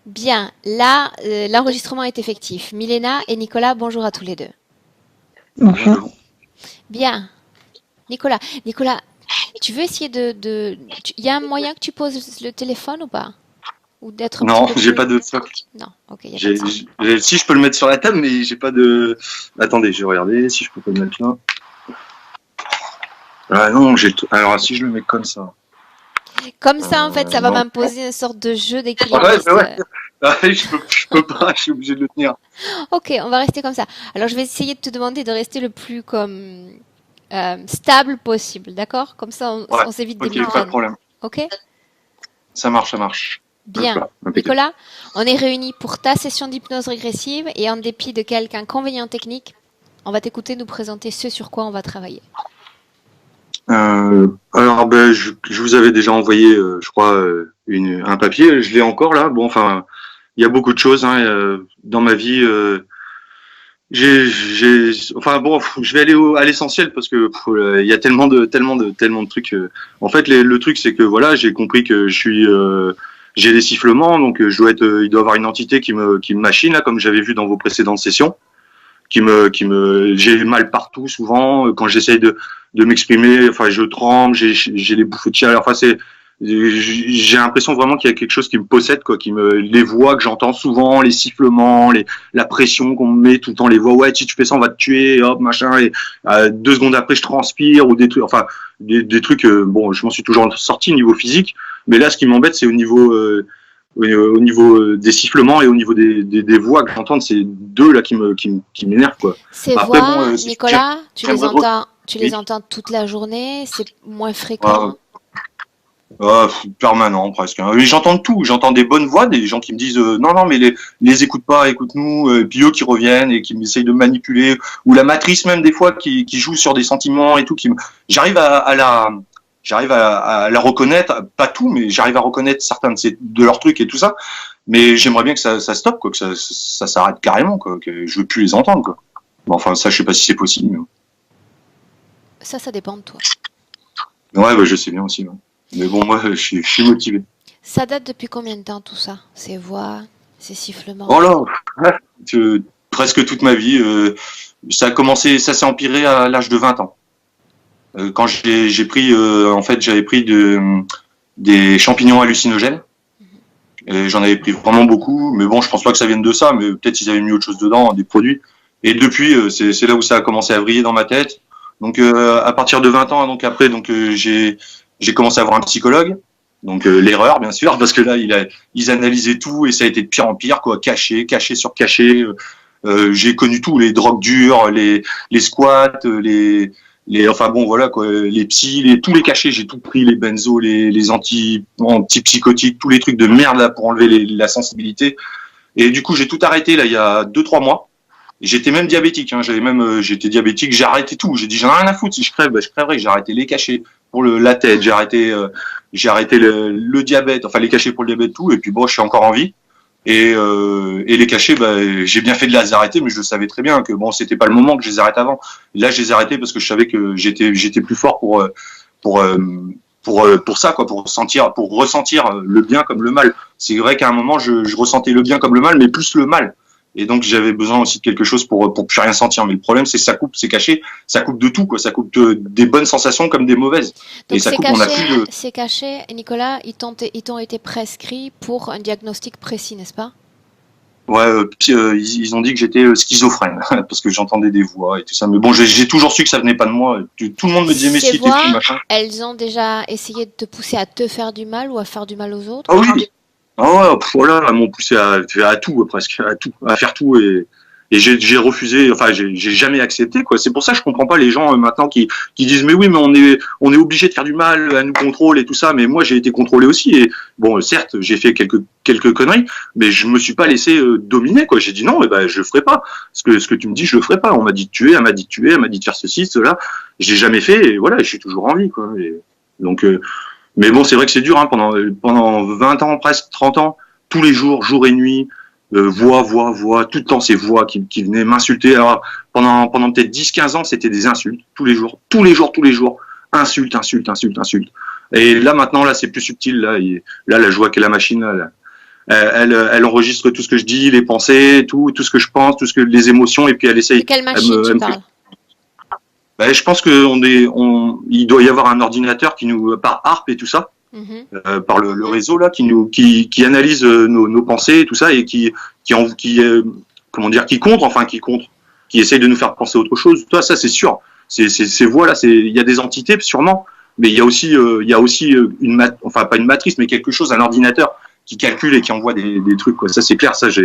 Bien, là, l'enregistrement est effectif. Milena et Nicolas, bonjour à tous les deux. Bonjour. Bien. Nicolas, tu veux essayer il y a un moyen que tu poses le téléphone ou pas? Ou d'être un petit Non, peu j'ai plus... pas de socle. Non, ok, il n'y a pas de ça. Si je peux le mettre sur la table, mais j'ai pas de. Attendez, je vais regarder si je peux pas le mettre là. Ah non, alors si je le mets comme ça. Comme ça, en fait, ça va Non. m'imposer une sorte de jeu Ouais, d'équilibriste. ouais. Ah, je peux pas, je suis obligé de le tenir. Ok, on va rester comme ça. Alors, je vais essayer de te demander de rester le plus comme stable possible, d'accord? Comme ça, Ouais, on s'évite des ok, pas de migraines. problème. Ok? Ça marche, ça marche. Hop Bien. là, impeccable. Nicolas, on est réunis pour ta session d'hypnose régressive et en dépit de quelques inconvénients techniques, on va t'écouter nous présenter ce sur quoi on va travailler. Alors, ben, je vous avais déjà envoyé, je crois, un papier. Je l'ai encore là. Bon, enfin, il y a beaucoup de choses dans ma vie. Enfin bon, je vais aller à l'essentiel parce que il y a tellement de trucs. En fait, le truc c'est que voilà, j'ai compris que j'ai des sifflements, donc il doit y avoir une entité qui me machine là, comme j'avais vu dans vos précédentes sessions, j'ai mal partout souvent quand j'essaye de m'exprimer. Enfin, je tremble, j'ai des bouffées de chaleur. Enfin, j'ai l'impression vraiment qu'il y a quelque chose qui me possède, quoi, les voix que j'entends souvent, les sifflements, la pression qu'on me met tout le temps, les voix, ouais, si tu fais ça, on va te tuer, hop, machin, et 2 secondes après, je transpire, ou des trucs, enfin, des trucs, bon, je m'en suis toujours sorti au niveau physique, mais là, ce qui m'embête, c'est au niveau des sifflements et au niveau des voix que j'entends, c'est deux là qui m'énervent, quoi. Ces Après, bon, voix, Nicolas, tu oui, les entends toute la journée, c'est moins fréquent. permanent presque. Hein. J'entends tout, j'entends des bonnes voix, des gens qui me disent non non mais les écoute pas, écoute-nous, puis eux qui reviennent et qui m'essayent de manipuler, ou la matrice même des fois qui joue sur des sentiments et tout, j'arrive à la reconnaître, pas tout, mais j'arrive à reconnaître certains de leurs trucs et tout ça, mais j'aimerais bien que ça stoppe, quoi, que ça s'arrête carrément, quoi, que je veux plus les entendre, quoi. Bon, enfin ça je sais pas si c'est possible. Ça dépend de toi. Ouais, bah, je sais bien aussi. Ouais. Mais bon, moi je suis motivé. Ça date depuis combien de temps tout ça? Ces voix, ces sifflements? Oh là, presque toute ma vie. Ça a commencé, ça s'est empiré à l'âge de 20 ans. Quand j'ai pris, en fait, j'avais pris des champignons hallucinogènes. Et j'en avais pris vraiment beaucoup, mais bon, je pense pas que ça vienne de ça, mais peut-être ils avaient mis autre chose dedans, des produits. Et depuis, c'est là où ça a commencé à vriller dans ma tête. Donc à partir de 20 ans, donc après, donc j'ai commencé à voir un psychologue. Donc l'erreur, bien sûr, parce que là, ils analysaient tout et ça a été de pire en pire, quoi, caché sur caché. J'ai connu tout, les drogues dures, les squats, enfin bon, voilà, quoi, les psys, tous les cachets, j'ai tout pris, les benzos, les antipsychotiques, tous les trucs de merde là pour enlever la sensibilité. Et du coup, j'ai tout arrêté là il y a 2-3 mois. J'étais même diabétique, hein, j'étais diabétique, j'ai arrêté tout. J'ai dit j'en ai rien à foutre, si je crève, je crèverai. J'ai arrêté les cachets pour la tête, j'ai arrêté le diabète, enfin les cachets pour le diabète, tout. Et puis bon, je suis encore en vie. Et les cachets, j'ai bien fait de les arrêter, mais je savais très bien que bon, c'était pas le moment que je les arrête avant. Là, je les ai arrêtés parce que je savais que j'étais plus fort pour pour ça, quoi, pour ressentir le bien comme le mal. C'est vrai qu'à un moment, je ressentais le bien comme le mal, mais plus le mal. Et donc j'avais besoin aussi de quelque chose pour plus rien sentir. Mais le problème, c'est que ça coupe, c'est caché, ça coupe de tout, quoi. Ça coupe des bonnes sensations comme des mauvaises. Et Donc ça coupe, on a plus de. ces cachets, Nicolas, ils t'ont été prescrits pour un diagnostic précis, n'est-ce pas? Ouais, ils ont dit que j'étais schizophrène parce que j'entendais des voix et tout ça. Mais bon, j'ai toujours su que ça venait pas de moi. Tout le monde me disait mais Ces si t'es voix, fou, machin. elles ont déjà essayé de te pousser à te faire du mal ou à faire du mal aux autres? Ah oui. Ah ouais, voilà, elles m'ont poussé à tout, presque, à tout, à faire tout et j'ai refusé, enfin j'ai jamais accepté, quoi. C'est pour ça que je comprends pas les gens maintenant qui disent mais oui mais on est obligé de faire du mal, à nous contrôle et tout ça, mais moi j'ai été contrôlé aussi et bon certes j'ai fait quelques conneries, mais je me suis pas laissé dominer, quoi. J'ai dit non, je le ferai pas. Ce que tu me dis, je le ferai pas. On m'a dit de tuer, elle m'a dit de tuer, elle m'a dit de faire ceci, cela. J'ai jamais fait et voilà, je suis toujours en vie, quoi. Donc mais bon, c'est vrai que c'est dur, hein, pendant 20 ans, presque 30 ans, tous les jours, jour et nuit, voix, tout le temps ces voix qui venaient m'insulter. Alors, pendant peut-être 10-15 ans, c'était des insultes, tous les jours, insultes. Et là, maintenant, là, c'est plus subtil, là, là, je vois que la machine, Elle enregistre tout ce que je dis, les pensées, tout ce que je pense, les émotions, et puis elle essaye. De quelle machine tu parles? Ben, je pense il doit y avoir un ordinateur qui nous, par ARP et tout ça, par le réseau là, qui analyse nos pensées et tout ça, et qui essaye de nous faire penser à autre chose. Toi, ça c'est sûr. Ces voix là, il y a des entités sûrement, mais il y a aussi pas une matrice, mais quelque chose, un ordinateur qui calcule et qui envoie des trucs, quoi. Ça c'est clair, ça je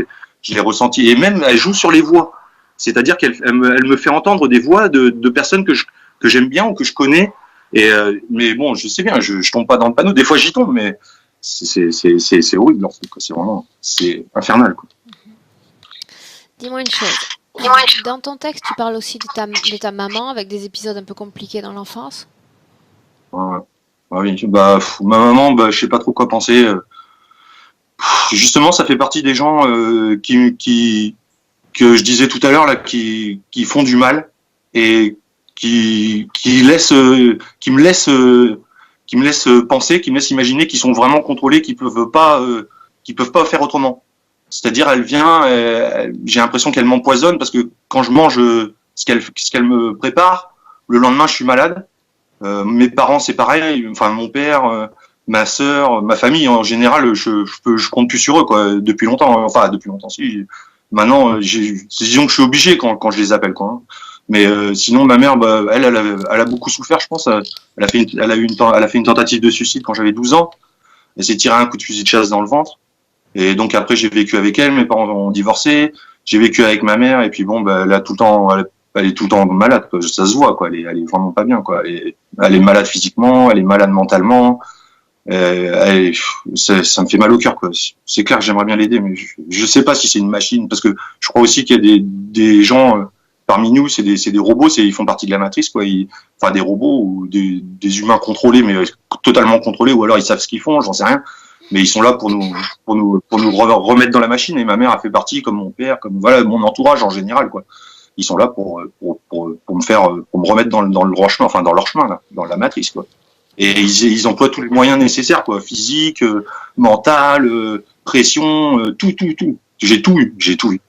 l'ai ressenti. Et même elle joue sur les voix. C'est-à-dire qu'elle me fait entendre des voix de personnes que j'aime bien ou que je connais. Mais bon, je sais bien, je tombe pas dans le panneau. Des fois, j'y tombe, mais c'est horrible. C'est infernal, quoi. Dis-moi une chose. Dans ton texte, tu parles aussi de ta maman avec des épisodes un peu compliqués dans l'enfance. Ouais. Oui, ma maman, je sais pas trop quoi penser. Justement, ça fait partie des gens que je disais tout à l'heure là, qui font du mal et qui me laissent penser, qui me laissent imaginer qu'ils sont vraiment contrôlés, qu'ils peuvent pas faire autrement. C'est-à-dire, elle vient, j'ai l'impression qu'elle m'empoisonne parce que quand je mange ce qu'elle me prépare, le lendemain je suis malade. Mes parents c'est pareil, enfin mon père, ma sœur, ma famille en général, je compte plus sur eux quoi depuis longtemps. Enfin depuis longtemps si. Maintenant, disons que je suis obligé quand je les appelle, quoi. Mais sinon, ma mère, elle a beaucoup souffert, je pense. Elle a fait une tentative de suicide quand j'avais 12 ans. Elle s'est tiré un coup de fusil de chasse dans le ventre. Et donc après, j'ai vécu avec elle. Mes parents ont divorcé. J'ai vécu avec ma mère. Et puis bon, elle est tout le temps malade, quoi. Ça se voit, quoi. Elle est vraiment pas bien, quoi. Elle est malade physiquement, elle est malade mentalement. Ça me fait mal au cœur, quoi. C'est clair que j'aimerais bien l'aider, mais je sais pas si c'est une machine, parce que je crois aussi qu'il y a des gens parmi nous, c'est des robots, ils font partie de la matrice, quoi. Enfin, des robots ou des humains contrôlés, mais totalement contrôlés, ou alors ils savent ce qu'ils font, j'en sais rien. Mais ils sont là pour nous remettre dans la machine. Et ma mère a fait partie, comme mon père, comme voilà mon entourage en général, quoi. Ils sont là pour me remettre dans le droit chemin, enfin dans leur chemin là, dans la matrice, quoi. Et ils emploient tous les moyens nécessaires, quoi, physique, mental, pression, tout. J'ai tout eu.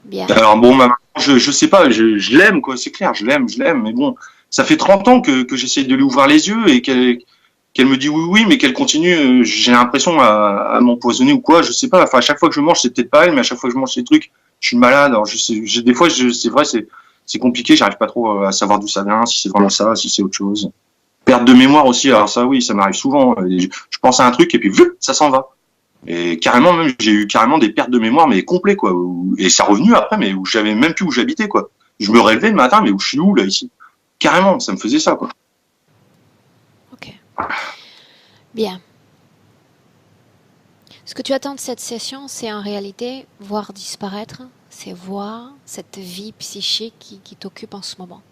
Bien. Alors bon, maman, je sais pas, je l'aime, quoi, c'est clair, je l'aime, mais bon, ça fait 30 ans que j'essaie de lui ouvrir les yeux et qu'elle me dit oui, mais qu'elle continue, j'ai l'impression à m'empoisonner ou quoi, je sais pas. Enfin, à chaque fois que je mange, c'est peut-être pas elle, mais à chaque fois que je mange ces trucs, je suis malade. Alors des fois, c'est vrai, c'est compliqué, j'arrive pas trop à savoir d'où ça vient, si c'est vraiment ça, si c'est autre chose. Perte de mémoire aussi, alors ça oui, ça m'arrive souvent. Je pense à un truc et puis ça s'en va. Et carrément, même j'ai eu carrément des pertes de mémoire, mais complets, quoi. Et ça revenu après, mais où j'avais même plus où j'habitais, quoi. Je me relevais le matin, mais où je suis où là ici? Carrément, ça me faisait ça, quoi. Ok. Bien. Ce que tu attends de cette session, c'est en réalité voir disparaître ces voix, cette vie psychique qui t'occupe en ce moment.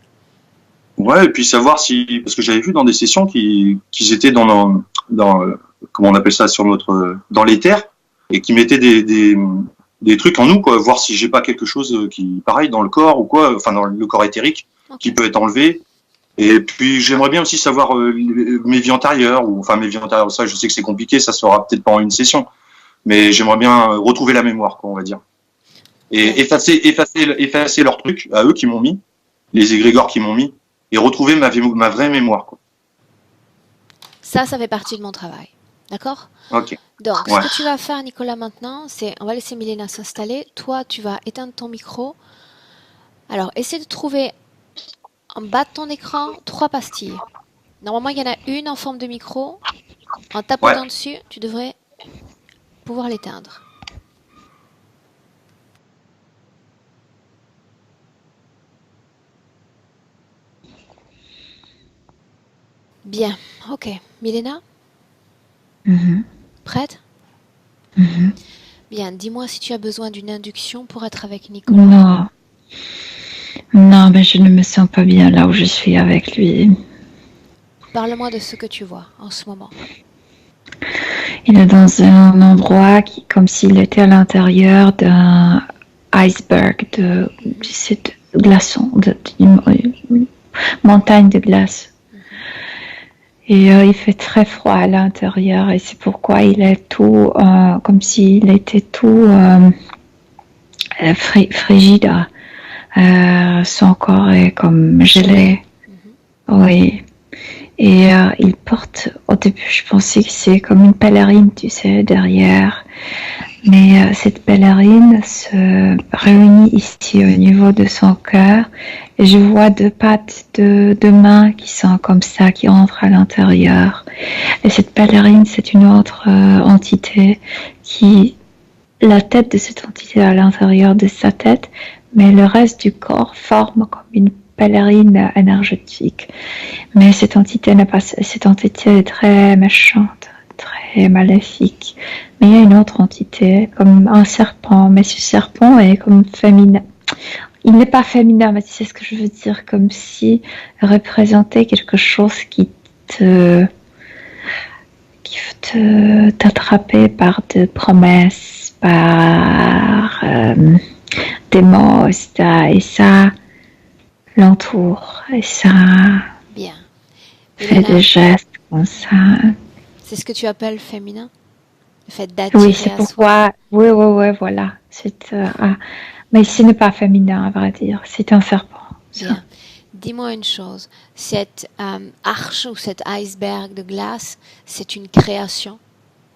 Ouais, et puis savoir si, parce que j'avais vu dans des sessions qu'ils étaient dans comment on appelle ça dans l'éther, et qui mettaient des trucs en nous, quoi, voir si j'ai pas quelque chose qui, pareil, dans le corps ou quoi, enfin dans le corps éthérique, qui peut être enlevé. Et puis j'aimerais bien aussi savoir mes vies antérieures, mes vies antérieures, ça je sais que c'est compliqué, ça sera peut-être pas en une session, mais j'aimerais bien retrouver la mémoire, quoi, on va dire. Et effacer leurs trucs, à eux qui m'ont mis, les égrégores qui m'ont mis, et retrouver ma vraie mémoire, quoi. Ça fait partie de mon travail. D'accord? Ok. Donc, ce que tu vas faire, Nicolas, maintenant, c'est, on va laisser Milena s'installer. Toi, tu vas éteindre ton micro. Alors, essaie de trouver en bas de ton écran 3 pastilles. Normalement, il y en a une en forme de micro. En tapotant dessus, tu devrais pouvoir l'éteindre. Bien, ok. Milena? Prête? Bien, dis-moi si tu as besoin d'une induction pour être avec Nicolas. Non, mais je ne me sens pas bien là où je suis avec lui. Parle-moi de ce que tu vois en ce moment. Il est dans un endroit comme s'il était à l'intérieur d'un iceberg, de glaçons, montagne de glace. Et il fait très froid à l'intérieur et c'est pourquoi il est tout comme s'il était tout frigide. Son corps est comme gelé. Oui. Et il porte, au début je pensais que c'est comme une pèlerine, tu sais, derrière. Mais cette pèlerine se réunit ici au niveau de son cœur et je vois deux pattes de mains qui sont comme ça, qui entrent à l'intérieur. Et cette pèlerine, c'est une autre entité qui, la tête de cette entité est à l'intérieur de sa tête, mais le reste du corps forme comme une pèlerine énergétique. Mais cette entité est très méchante, très maléfique. Mais il y a une autre entité, comme un serpent, mais ce serpent est comme féminin. Il n'est pas féminin, mais tu sais ce que je veux dire, comme si représentait quelque chose qui t'attrapait par des promesses, par des mots, et ça l'entoure, et ça Bien. fait des gestes comme ça. C'est ce que tu appelles féminin? Le fait d'attirer Oui, c'est à pourquoi. Oui, voilà. Mais ce n'est pas féminin, à vrai dire. C'est un serpent. Bien. Dis-moi une chose. Cette arche ou cet iceberg de glace, c'est une création?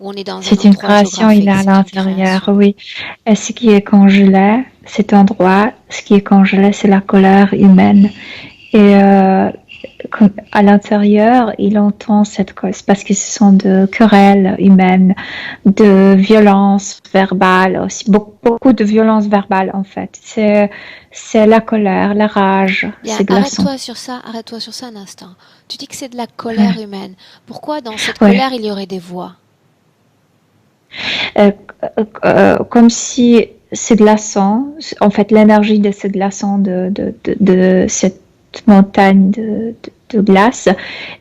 Ou on est dans un C'est une endroit création, il est à géographique? l'intérieur, oui. Et ce qui est congelé, cet endroit, ce qui est congelé, c'est la colère humaine. Et à l'intérieur, il entend cette cause parce que ce sont de querelles humaines, de violences verbales aussi, beaucoup de violences verbales en fait. C'est la colère, la rage, Bien, c'est glaçant. arrête-toi sur ça un instant. Tu dis que c'est de la colère humaine. Pourquoi dans cette Ouais. colère il y aurait des voix? Comme si c'est glaçant, en fait l'énergie de ce glaçant de cette montagne de glace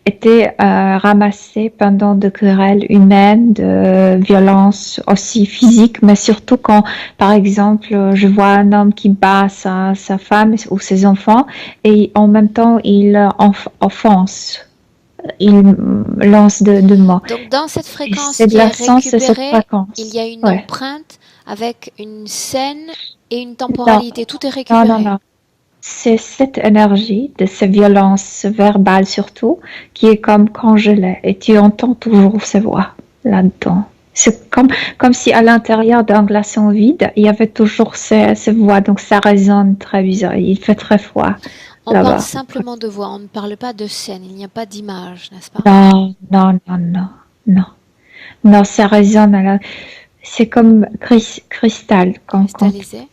était ramassée pendant de querelles humaines, de violences aussi physiques, mais surtout quand, par exemple, je vois un homme qui bat sa femme ou ses enfants et en même temps il offense. Il lance de mots. Donc dans cette fréquence C'est qui est glaçant, c'est cette récupérée, fréquence. il y a une Ouais. empreinte avec une scène et une temporalité. Tout est Non, récupéré. non. C'est cette énergie de ces violences verbales surtout qui est comme congelée et tu entends toujours ces voix là-dedans. C'est comme si à l'intérieur d'un glaçon vide, il y avait toujours ces voix, donc ça résonne très bizarre. Il fait très froid On là-bas. parle simplement de voix, on ne parle pas de scène, il n'y a pas d'image, n'est-ce pas? Non, ça résonne. C'est comme cristal. Cristallisé.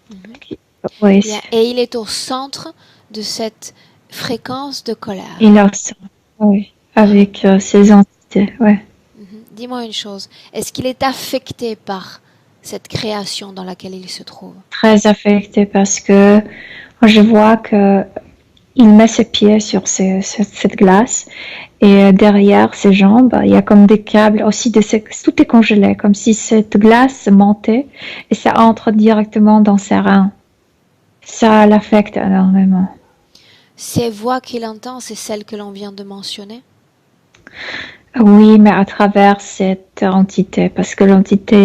Oui, Bien. Et il est au centre de cette fréquence de colère. il a ça, oui, avec ses entités, ouais. Dis-moi une chose, est-ce qu'il est affecté par cette création dans laquelle il se trouve? Très affecté parce que je vois que il met ses pieds sur cette glace et derrière ses jambes, il y a comme des câbles aussi, tout est congelé, comme si cette glace montait et ça entre directement dans ses reins. Ça l'affecte énormément. Ces voix qu'il entend, c'est celles que l'on vient de mentionner? Oui, mais à travers cette entité, parce que l'entité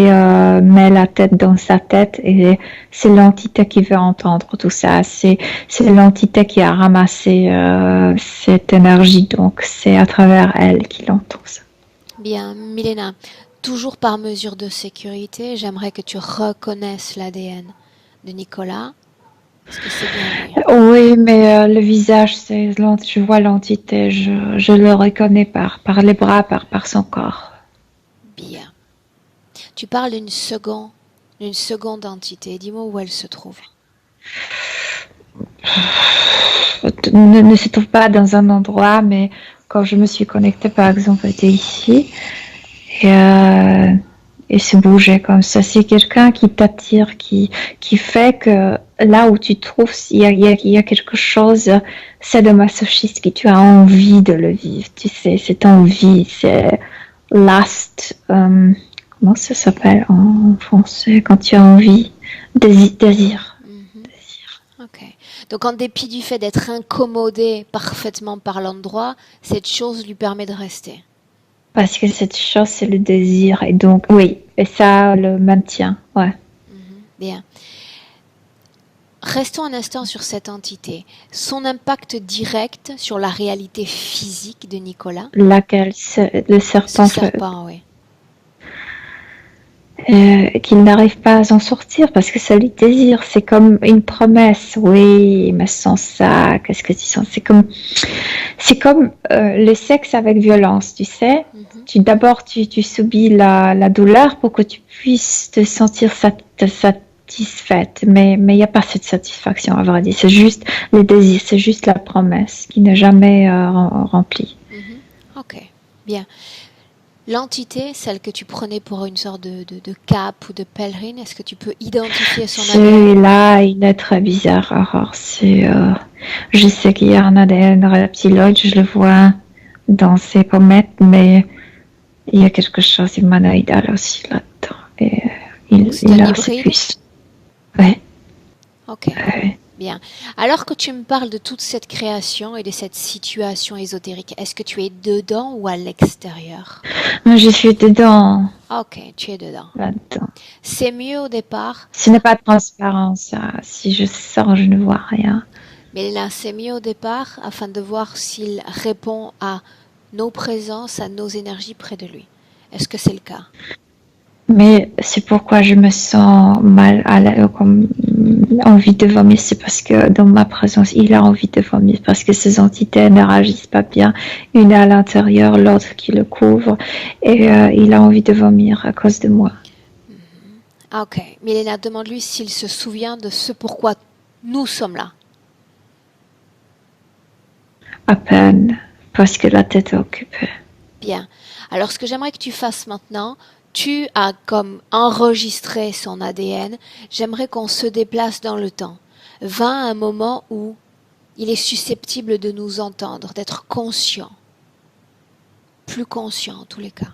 met la tête dans sa tête et c'est l'entité qui veut entendre tout ça. C'est l'entité qui a ramassé cette énergie, donc c'est à travers elle qu'il entend ça. Bien, Milena, toujours par mesure de sécurité, j'aimerais que tu reconnaisses l'ADN de Nicolas. Est-ce que c'est bien lui? Oui, mais le visage, je vois l'entité, je le reconnais par les bras, par son corps. Bien. Tu parles d'une seconde entité. Dis-moi où elle se trouve. Ne se trouve pas dans un endroit, mais quand je me suis connectée, par exemple, elle était ici et se bougeait comme ça. C'est quelqu'un qui t'attire, qui fait que là où tu trouves, il y a quelque chose, c'est de masochiste, que tu as envie de le vivre. Tu sais, cette envie, c'est lust. Comment ça s'appelle en français quand tu as envie? Désir. Ok. Donc, en dépit du fait d'être incommodé parfaitement par l'endroit, cette chose lui permet de rester. Parce que cette chose, c'est le désir. Et donc, oui, et ça le maintient. Ouais. Bien. Restons un instant sur cette entité. Son impact direct sur la réalité physique de Nicolas. Laquelle, le Ce serpent, serpent, oui. qu'il n'arrive pas à s'en sortir parce que ça lui désire. C'est comme une promesse. Oui, mais sans ça, qu'est-ce que tu sens? C'est comme le sexe avec violence, tu sais. D'abord, tu subis la douleur pour que tu puisses te sentir satisfaite. Mais il n'y a pas cette satisfaction, à vrai dire. C'est juste le désir, c'est juste la promesse qui n'est jamais remplie. Ok, bien. L'entité, celle que tu prenais pour une sorte de cape ou de pèlerine, est-ce que tu peux identifier son ADN? Celui-là, il est très bizarre. Alors, je sais qu'il y a un ADN reptiloïde, je le vois dans ses pommettes, mais il y a quelque chose humanoïdal aussi là-dedans. Et il a ses cuisses. Ouais. Ok. Bien. Alors que tu me parles de toute cette création et de cette situation ésotérique, est-ce que tu es dedans ou à l'extérieur? Je suis dedans. Ok, tu es dedans. Là-dedans. C'est mieux au départ. Ce n'est pas transparent, ça. Si je sors, je ne vois rien. Mais là, c'est mieux au départ afin de voir s'il répond à nos présences, à nos énergies près de lui. Est-ce que c'est le cas? Mais c'est pourquoi je me sens mal, comme envie de vomir. C'est parce que dans ma présence, il a envie de vomir. Parce que ces entités ne réagissent pas bien. Une est à l'intérieur, l'autre qui le couvre. Et il a envie de vomir à cause de moi. Ok. Milena, demande-lui s'il se souvient de ce pourquoi nous sommes là. À peine. Parce que la tête est occupée. Bien. Alors, ce que j'aimerais que tu fasses maintenant, tu as comme enregistré son ADN. J'aimerais qu'on se déplace dans le temps. Va à un moment où il est susceptible de nous entendre, d'être conscient. Plus conscient en tous les cas.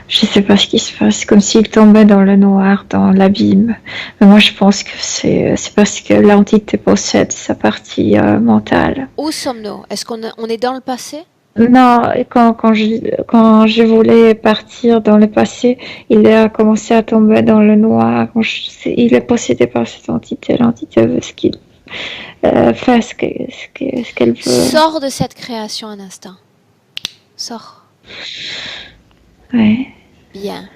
Je ne sais pas ce qui se passe, comme s'il tombait dans le noir, dans l'abîme. Mais moi, je pense que c'est parce que l'entité possède sa partie mentale. Où sommes-nous? Est-ce qu'on est dans le passé? Non, quand je voulais partir dans le passé, il a commencé à tomber dans le noir. Il est possédé par cette entité. L'entité veut ce qu'il fait, ce qu'elle veut. Sors de cette création un instant. Sors. Ouais. Bien.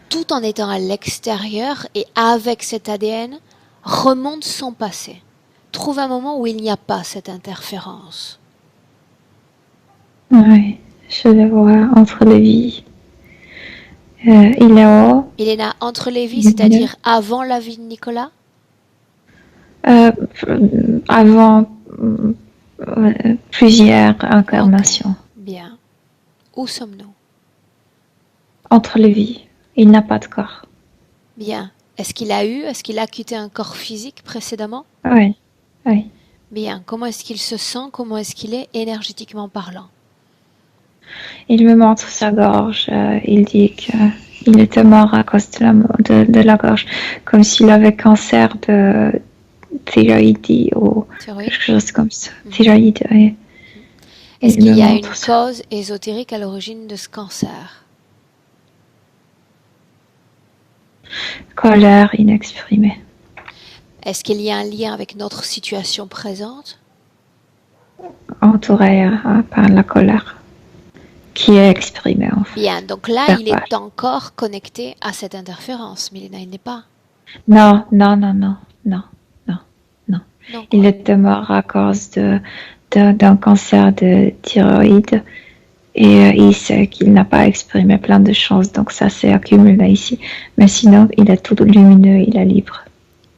Tout en étant à l'extérieur et avec cet ADN, remonte son passé. Trouve un moment où il n'y a pas cette interférence. Oui, je le vois entre les vies. Il est haut. Il est là entre les vies, c'est-à-dire avant la vie de Nicolas? Avant plusieurs incarnations. Okay. Bien. Où sommes-nous? Entre les vies. Il n'a pas de corps. Bien. Est-ce qu'il a quitté un corps physique précédemment? Oui. Oui. Bien. Comment est-ce qu'il se sent? Comment est-ce qu'il est énergétiquement parlant? Il me montre sa gorge. Il dit qu'il était mort à cause de la gorge. Comme s'il avait cancer de thyroïde ou quelque chose comme ça. Thyroïde, oui. Est-ce qu'il y a une cause ésotérique à l'origine de ce cancer? Colère inexprimée. Est-ce qu'il y a un lien avec notre situation présente? Entouré par la colère qui est exprimée en fait. Bien, donc là, il est encore connecté à cette interférence. Milena, il n'est pas. Non. Il était mort à cause d'un cancer de thyroïde et il sait qu'il n'a pas exprimé plein de choses, donc ça s'est accumulé ici. Mais sinon, il est tout lumineux, il est libre.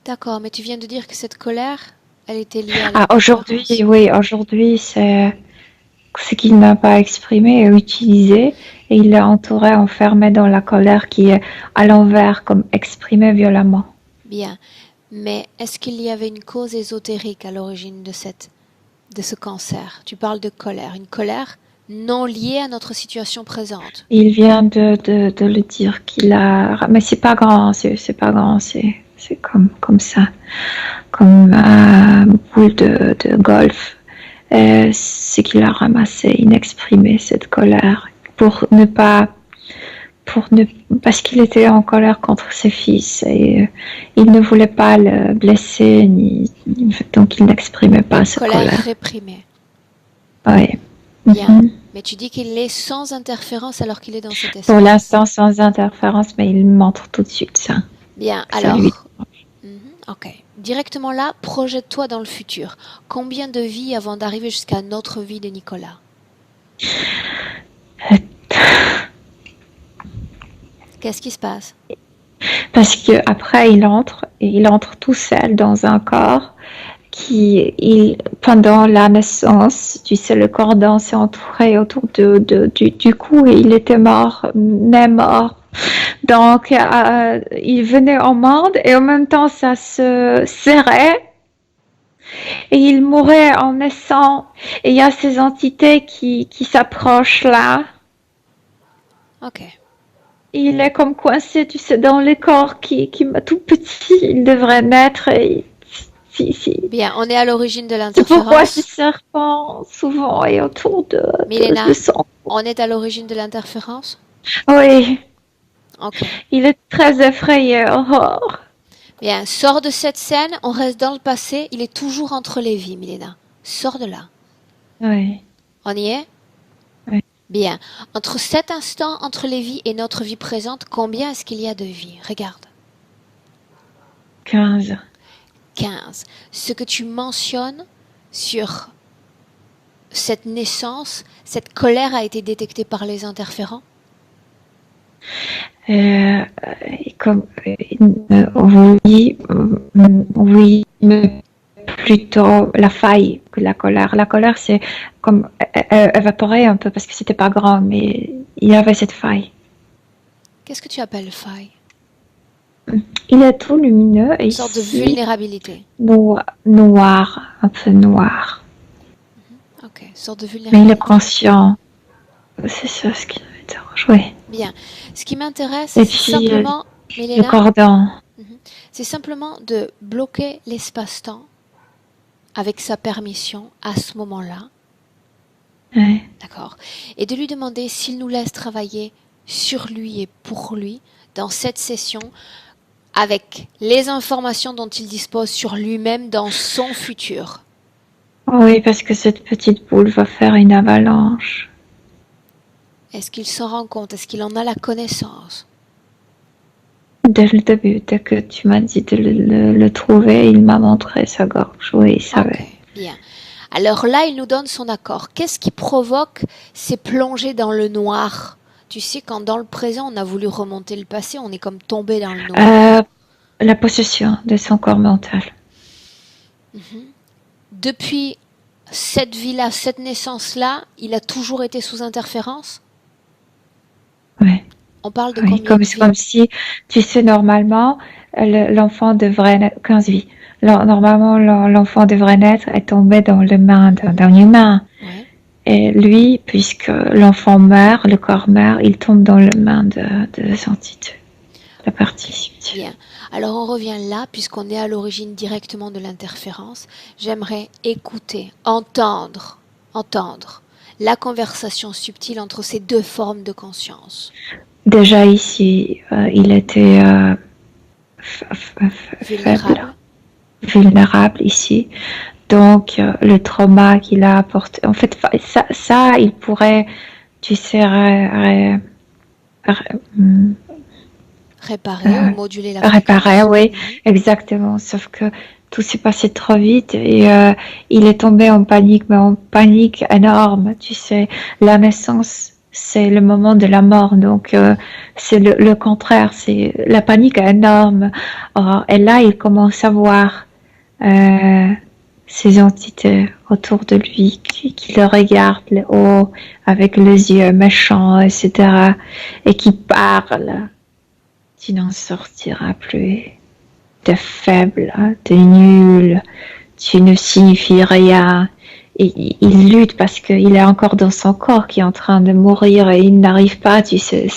D'accord, mais tu viens de dire que cette colère, elle était liée à la aujourd'hui, c'est ce qu'il n'a pas exprimé et utilisé, et il est entouré, enfermé dans la colère qui est à l'envers, comme exprimée violemment. Bien, mais est-ce qu'il y avait une cause ésotérique à l'origine de ce cancer? Tu parles de colère, une colère non liée à notre situation présente. Il vient de le dire qu'il a, mais c'est pas grand, c'est C'est comme ça, comme un boule de golf. Ce qu'il a ramassé, inexprimé, cette colère, parce qu'il était en colère contre ses fils et il ne voulait pas le blesser, donc il n'exprimait pas cette colère. Réprimée. Oui. Bien. Mais tu dis qu'il est sans interférence alors qu'il est dans cet espace. Pour l'instant, sans interférence, mais il montre tout de suite ça. Bien, alors. Ok. Directement là, projette-toi dans le futur. Combien de vies avant d'arriver jusqu'à notre vie de Nicolas? Qu'est-ce qui se passe? Parce qu'après, il entre tout seul dans un corps pendant la naissance, tu sais, le cordon s'est entouré autour du cou et il était mort. Donc, il venait en monde et en même temps, ça se serrait et il mourait en naissant. Et il y a ces entités qui s'approchent là. Ok. Il est comme coincé, tu sais, dans les corps qui tout petit. Il devrait naître et... Bien, on est à l'origine de l'interférence. C'est pourquoi ce serpent souvent est autour de son... On est à l'origine de l'interférence? Oui. Ok. Il est très effrayé. Bien, sors de cette scène, on reste dans le passé, il est toujours entre les vies, Milena. Sors de là. Oui. On y est? Oui. Bien. Entre cet instant, entre les vies et notre vie présente, combien est-ce qu'il y a de vies? Regarde. 15. 15. Ce que tu mentionnes sur cette naissance, cette colère a été détectée par les interférents? Oui, mais plutôt la faille que la colère. La colère, c'est comme évaporé un peu parce que c'était pas grand, mais il y avait cette faille. Qu'est-ce que tu appelles faille? Il est tout lumineux et une sorte de vulnérabilité. Noir, un peu noir. Ok, une sorte de vulnérabilité. Mais il est conscient. C'est ça ce qui m'intéresse. Oui. Bien. Ce qui m'intéresse, c'est simplement, Milena, le cordon. C'est simplement de bloquer l'espace-temps avec sa permission à ce moment-là. Oui. D'accord. Et de lui demander s'il nous laisse travailler sur lui et pour lui dans cette session avec les informations dont il dispose sur lui-même dans son futur. Oui, parce que cette petite boule va faire une avalanche. Est-ce qu'il s'en rend compte? Est-ce qu'il en a la connaissance? Dès le début, dès que tu m'as dit de le trouver, il m'a montré sa gorge. Oui, il savait. Okay, bien. Alors là, il nous donne son accord. Qu'est-ce qui provoque ces plongées dans le noir? Tu sais, quand dans le présent, on a voulu remonter le passé, on est comme tombé dans le noir. La possession de son corps mental. Depuis cette vie-là, cette naissance-là, il a toujours été sous interférence? Oui. On parle de combien de vies? Comme si, tu sais, normalement, l'enfant devrait naître 15 vies. Normalement, l'enfant devrait naître et tomber dans les mains d'un humain. Ouais. Et lui, puisque l'enfant meurt, le corps meurt, il tombe dans les mains de l'entité, la partie subtile. Bien. Alors on revient là, puisqu'on est à l'origine directement de l'interférence. J'aimerais écouter, entendre la conversation subtile entre ces deux formes de conscience. Déjà ici, il était vulnérable ici. Donc, le trauma qu'il a apporté, en fait, ça il pourrait, tu sais, réparer ou moduler la réparer, oui, exactement. Sauf que tout s'est passé trop vite et il est tombé en panique, mais en panique énorme. Tu sais, la naissance, c'est le moment de la mort, donc c'est le contraire, c'est la panique énorme. Et là, il commence à voir ces entités autour de lui qui le regardent le haut avec les yeux méchants, etc. et qui parlent. Tu n'en sortiras plus. T'es faible, t'es nul, tu ne signifies rien. Et il lutte parce qu'il est encore dans son corps qui est en train de mourir et il n'arrive pas, tu sais,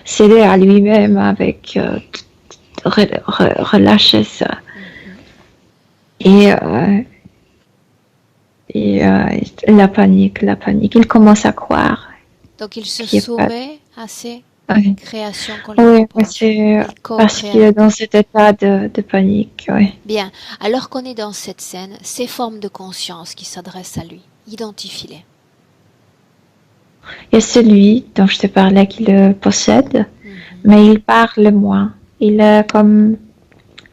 s'aider à lui-même avec relâcher ça. Mhm. Et la panique. Il commence à croire Donc il se qu'il est pas. soumet à ces Oui, créations qu'on lui oui, mais propose. c'est Il parce co-crée qu'il est avec dans eux. cet état de panique. Oui. Bien, alors qu'on est dans cette scène, ces formes de conscience qui s'adressent à lui, identifie-les. Il y a celui dont je te parlais qui le possède, Mhm. mais il parle moins. Il est comme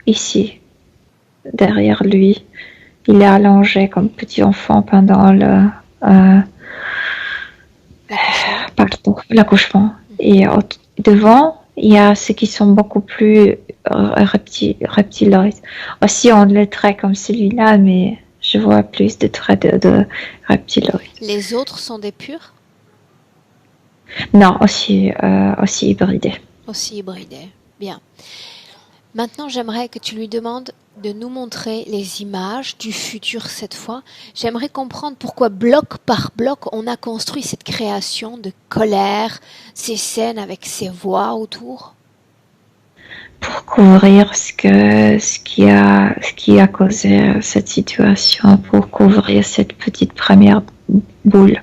ici, derrière lui. Il est allongé comme petit enfant pendant euh, L'accouchement. l'accouchement. Et devant, il y a ceux qui sont beaucoup plus reptiloïdes. Aussi, on les traite comme celui-là, mais je vois plus de traits de reptiloïdes. Les autres sont des purs, Non, aussi hybridés. aussi hybridés. Bien. Maintenant, j'aimerais que tu lui demandes de nous montrer les images du futur cette fois. J'aimerais comprendre pourquoi bloc par bloc on a construit cette création de colère, ces scènes avec ces voix autour. Pour couvrir ce qui a causé cette situation, pour couvrir cette petite première boule.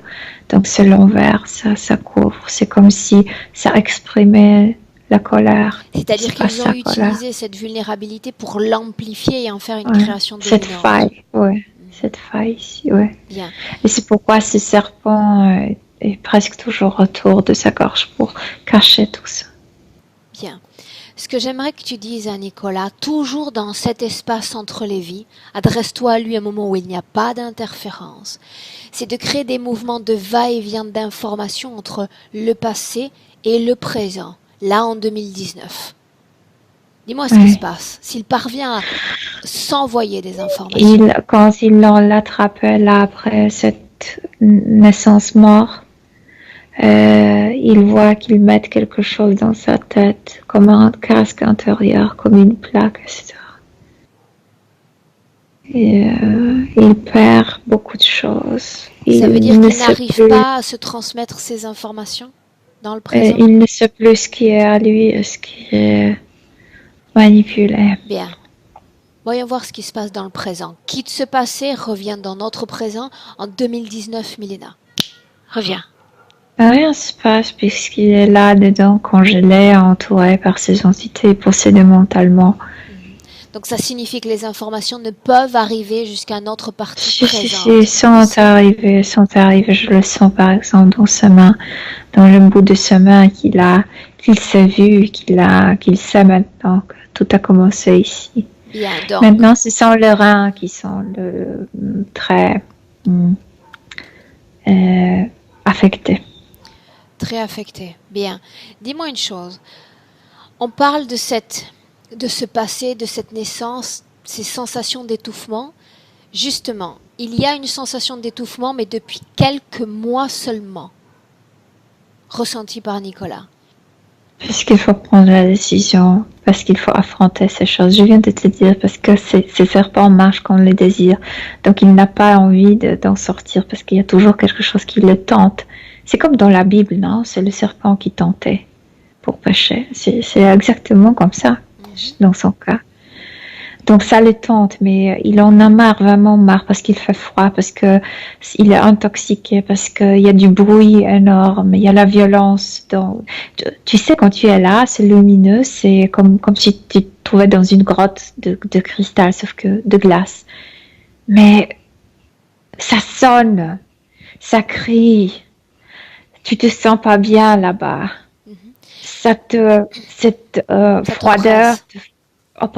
Donc c'est l'envers, ça couvre. C'est comme si ça exprimait la colère. C'est-à-dire C'est pas qu'ils ont sa colère. utilisé cette vulnérabilité pour l'amplifier et en faire une Ouais. création Cette dominante. faille, ouais. Cette faille ici, ouais. Bien. Et c'est pourquoi ce serpent est presque toujours autour de sa gorge pour cacher tout ça. Bien. Ce que j'aimerais que tu dises à Nicolas, toujours dans cet espace entre les vies, adresse-toi à lui à un moment où il n'y a pas d'interférence, c'est de créer des mouvements de va-et-vient d'informations entre le passé et le présent, là en 2019. Dis-moi ce qui se passe. S'il parvient à s'envoyer des informations. Quand il l'attrapait là après cette naissance mort, il voit qu'il met quelque chose dans sa tête, comme un casque intérieur, comme une plaque, etc. Et il perd beaucoup de choses. Ça veut dire qu'il n'arrive pas à se transmettre ces informations dans le présent. Il ne sait plus ce qui est à lui et ce qui est manipulé. Bien. Voyons voir ce qui se passe dans le présent. Quitte ce passé, reviens dans notre présent en 2019, Milena. Reviens. Rien se passe puisqu'il est là dedans, congelé, entouré par ces entités, possédé mentalement. Donc ça signifie que les informations ne peuvent arriver jusqu'à notre partie présente. Si, sont arrivées, je le sens par exemple dans sa main, dans le bout de sa main qu'il s'est vu, qu'il sait maintenant que tout a commencé ici. Bien, donc. Maintenant, ce sont les reins qui sont très affectés. Très affectés. Bien. Dis-moi une chose. On parle de ce passé, de cette naissance, ces sensations d'étouffement. Justement, il y a une sensation d'étouffement, mais depuis quelques mois seulement, ressentie par Nicolas. Puisqu'il faut prendre la décision, parce qu'il faut affronter ces choses. Je viens de te dire, parce que ces serpents marchent quand on les désire. Donc il n'a pas envie d'en sortir, parce qu'il y a toujours quelque chose qui le tente. C'est comme dans la Bible, non? C'est le serpent qui tentait pour pécher. C'est exactement comme ça, dans son cas. Donc ça le tente, mais il en a marre, vraiment marre, parce qu'il fait froid, parce qu'il est intoxiqué, parce qu'il y a du bruit énorme, il y a la violence. Tu sais, quand tu es là, c'est lumineux, c'est comme si tu te trouvais dans une grotte de cristal, sauf que de glace. Mais ça sonne, ça crie, tu te sens pas bien là-bas. Cette froideur.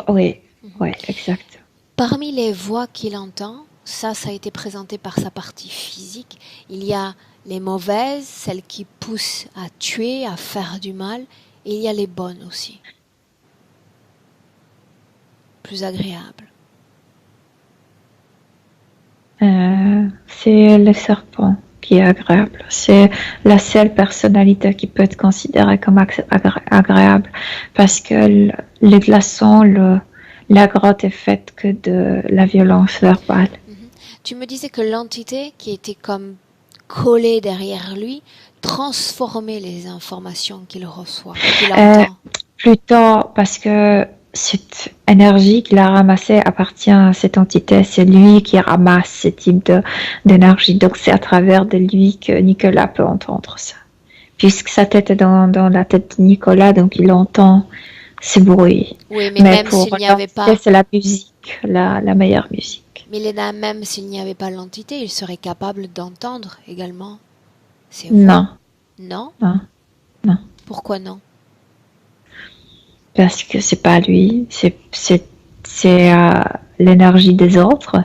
Oui. Oui, exact. Parmi les voix qu'il entend, ça a été présenté par sa partie physique, il y a les mauvaises, celles qui poussent à tuer, à faire du mal, et il y a les bonnes aussi. Plus agréables. C'est le serpent qui est agréable. C'est la seule personnalité qui peut être considérée comme agréable parce que le glaçon, la grotte est faite que de la violence verbale. Tu me disais que l'entité qui était comme collée derrière lui transformait les informations qu'il reçoit, qu'il entend. Plutôt parce que cette énergie qu'il a ramassée appartient à cette entité. C'est lui qui ramasse ce type d'énergie. Donc c'est à travers de lui que Nicolas peut entendre ça. Puisque sa tête est dans la tête de Nicolas, donc il entend ces bruits. Oui, mais même s'il n'y avait pas... c'est la musique, la meilleure musique. Milena, même s'il n'y avait pas l'entité, il serait capable d'entendre également. C'est vrai. Non. Non? Non. Pourquoi non? Parce que c'est pas lui, c'est l'énergie des autres.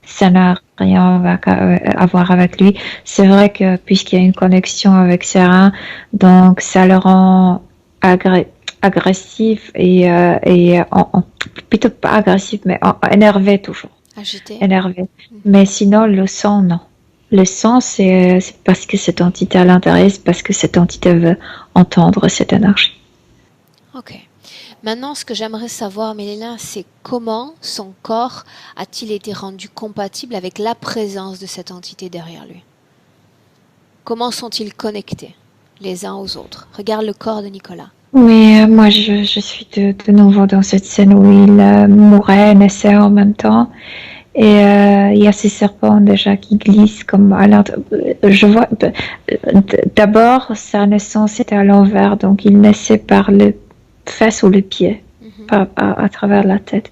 Ça n'a rien à voir avec lui. C'est vrai que puisqu'il y a une connexion avec ses reins, donc ça le rend agressif et plutôt pas agressif, mais énervé toujours. Agité. Énervé. Mais sinon, le sang, non. Le sang, c'est parce que cette entité à l'intérieur, c'est parce que cette entité veut entendre cette énergie. Ok. Maintenant, ce que j'aimerais savoir, Milena, c'est comment son corps a-t-il été rendu compatible avec la présence de cette entité derrière lui? Comment sont-ils connectés les uns aux autres? Regarde le corps de Nicolas. Oui, moi je suis de nouveau dans cette scène où il mourait et naissait en même temps. Et il y a ces serpents déjà qui glissent comme à l'intérieur. Je vois, d'abord, sa naissance était à l'envers, donc il naissait par le fesses ou le pied, à travers la tête.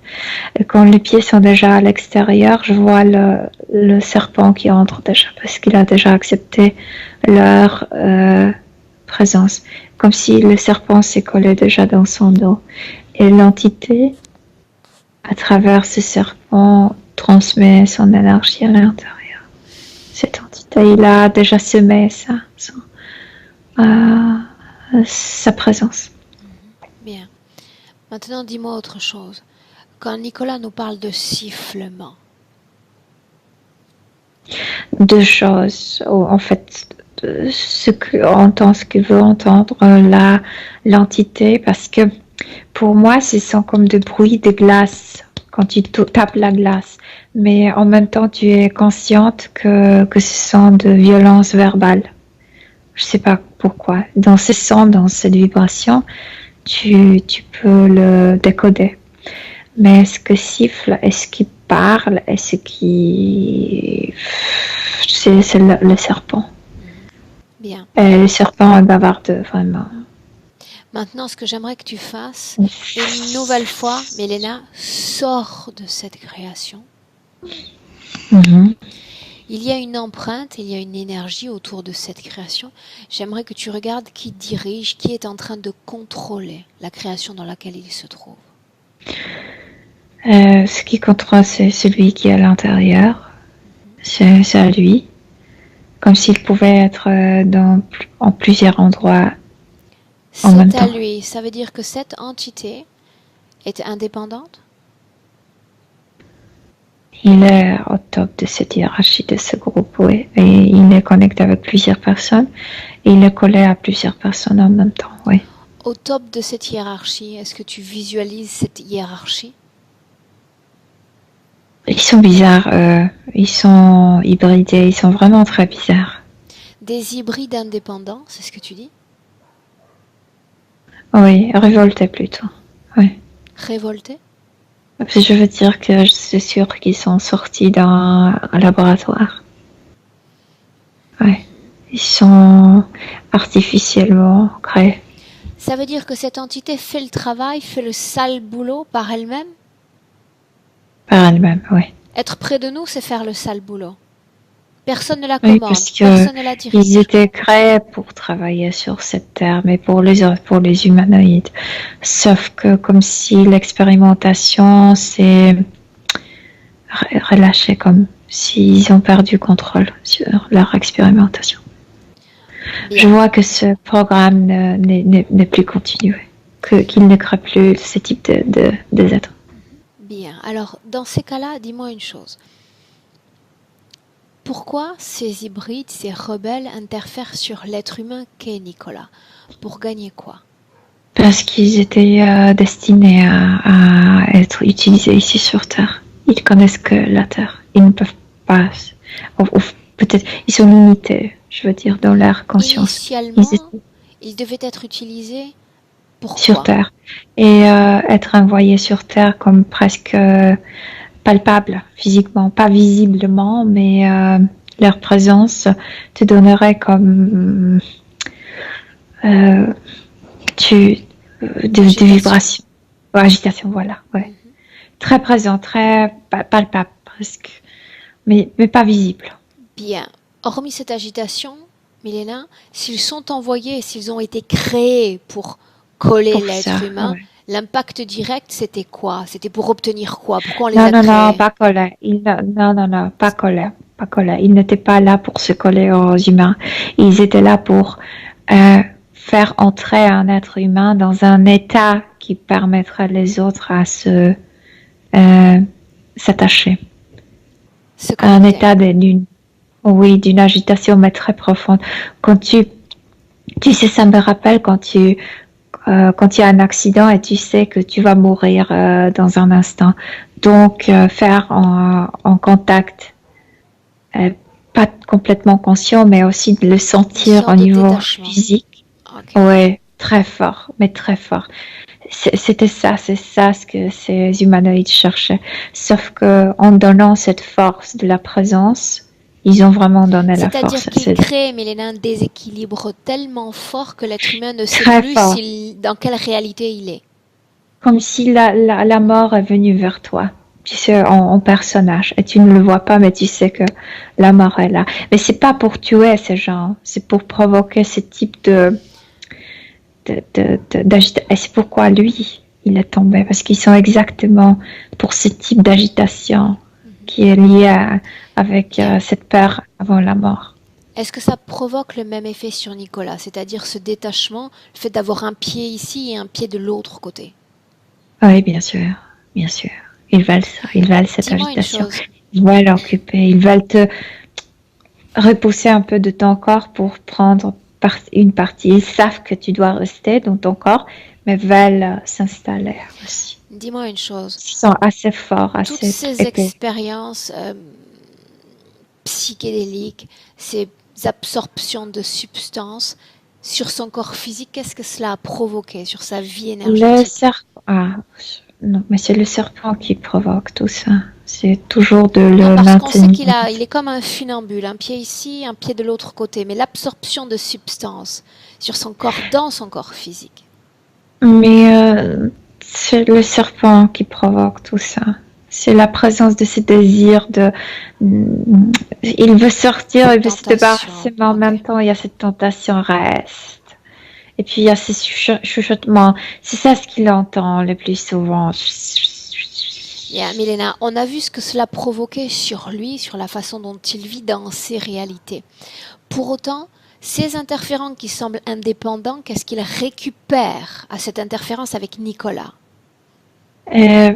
Et quand les pieds sont déjà à l'extérieur, je vois le serpent qui entre déjà, parce qu'il a déjà accepté leur présence. Comme si le serpent s'est collé déjà dans son dos. Et l'entité, à travers ce serpent, transmet son énergie à l'intérieur. Cette entité, il a déjà semé sa présence. Bien. Maintenant, dis-moi autre chose. Quand Nicolas nous parle de sifflement. Deux choses. En fait, ce qu'il veut entendre l'entité, parce que pour moi, ce sont comme des bruits de glace quand tu tapes la glace. Mais en même temps, tu es consciente que ce sont de violences verbales. Je ne sais pas pourquoi. Dans ces sons, dans cette vibration, tu peux le décoder. Mais est-ce que siffle, est-ce qu'il parle, est-ce qu'il... C'est le serpent. Bien. Le serpent est bavardeux, vraiment. Maintenant, ce que j'aimerais que tu fasses, une nouvelle fois, Milena, sors de cette création. Il y a une empreinte, il y a une énergie autour de cette création. J'aimerais que tu regardes qui dirige, qui est en train de contrôler la création dans laquelle il se trouve. Ce qui contrôle, c'est celui qui est à l'intérieur. C'est à lui. Comme s'il pouvait être en plusieurs endroits en même temps. C'est à lui. Ça veut dire que cette entité est indépendante? Il est au top de cette hiérarchie, de ce groupe, oui. Et il est connecté avec plusieurs personnes. Et il est collé à plusieurs personnes en même temps, oui. Au top de cette hiérarchie, est-ce que tu visualises cette hiérarchie? Ils sont bizarres, ils sont hybridés, ils sont vraiment très bizarres. Des hybrides indépendants, c'est ce que tu dis? Oui, révoltés plutôt, oui. Révoltés? Je veux dire que je suis sûre qu'ils sont sortis d'un laboratoire. Oui, ils sont artificiellement créés. Ça veut dire que cette entité fait le travail, fait le sale boulot par elle-même? Par elle-même, oui. Être près de nous, c'est faire le sale boulot. Personne ne la commande, parce que personne ne la dirige. Ils étaient créés pour travailler sur cette terre, mais pour les humanoïdes. Sauf que comme si l'expérimentation s'est relâchée, comme s'ils ont perdu contrôle sur leur expérimentation. Bien. Je vois que ce programme n'est plus continué, qu'il ne crée plus ce type d'êtres. Bien, alors dans ces cas-là, dis-moi une chose. Pourquoi ces hybrides, ces rebelles interfèrent sur l'être humain qu'est Nicolas? Pour gagner quoi? Parce qu'ils étaient destinés à être utilisés ici sur Terre. Ils connaissent que la Terre. Ils ne peuvent pas... Ou peut-être, ils sont limités, je veux dire, dans leur conscience. Initialement, ils devaient être utilisés sur Pourquoi? Terre. Et être envoyé sur Terre comme presque palpable physiquement, pas visiblement, mais leur présence te donnerait comme des Agitation. vibrations, agitation, voilà, ouais. Mhm. Très présent, très palpable presque, mais pas visible. Bien. Hormis cette agitation, Milena, s'ils sont envoyés et s'ils ont été créés pour coller Pour l'être ça, humain, ouais. l'impact direct, c'était quoi? C'était pour obtenir quoi? Pourquoi on les Non, a non, non, créés? pas collé. Non, pas collé, pas collé. Ils n'étaient pas là pour se coller aux humains. Ils étaient là pour faire entrer un être humain dans un état qui permettrait les autres à s'attacher. Se Un connecter. état d'une agitation, mais très profonde. Quand tu sais, ça me rappelle quand il y a un accident et tu sais que tu vas mourir dans un instant. Donc, faire en contact, pas complètement conscient, mais aussi de le Une sentir au sorte de niveau détachement. physique. Ok. Ouais, très fort, mais très fort. C'est ça ce que ces humanoïdes cherchaient. Sauf que en donnant cette force de la présence, ils ont vraiment donné la C'est-à-dire force. qu'ils C'est créent, Milena, un déséquilibre tellement fort que l'être humain ne sait très plus fort. dans quelle réalité il est. Comme si la mort est venue vers toi. Tu sais, en personnage. Et tu ne le vois pas, mais tu sais que la mort est là. Mais c'est pas pour tuer ces gens. C'est pour provoquer ce type d'agitation. Et c'est pourquoi lui, il est tombé. Parce qu'ils sont exactement pour ce type d'agitation qui est lié avec Bien. cette peur avant la mort. Est-ce que ça provoque le même effet sur Nicolas, c'est-à-dire ce détachement, le fait d'avoir un pied ici et un pied de l'autre côté? Oui, bien sûr. Bien sûr. Ils veulent ça. Ils veulent cette Dis-moi une agitation. chose. Ils veulent l'occuper. Ils veulent te repousser un peu de ton corps pour prendre une partie. Ils savent que tu dois rester dans ton corps, mais veulent s'installer aussi. Dis-moi une chose. Ils sont assez forts, Toutes assez ces épais. expériences psychédéliques, ces absorptions de substances sur son corps physique, qu'est-ce que cela a provoqué sur sa vie Le énergétique? serpent, non, mais c'est le serpent qui provoque tout ça. C'est toujours de Non, le parce qu'on sait maintenir. il est comme un funambule, un pied ici, un pied de l'autre côté, mais l'absorption de substances sur son corps, dans son corps physique. Mais c'est le serpent qui provoque tout ça. C'est la présence de ce désir il veut sortir, il veut se débarrasser, mais en même temps, il y a cette tentation reste. Et puis, il y a ces chuchotements. C'est ça ce qu'il entend le plus souvent. Yeah, Milena, on a vu ce que cela provoquait sur lui, sur la façon dont il vit dans ses réalités. Pour autant, ces interférents qui semblent indépendants, qu'est-ce qu'ils récupèrent à cette interférence avec Nicolas? Je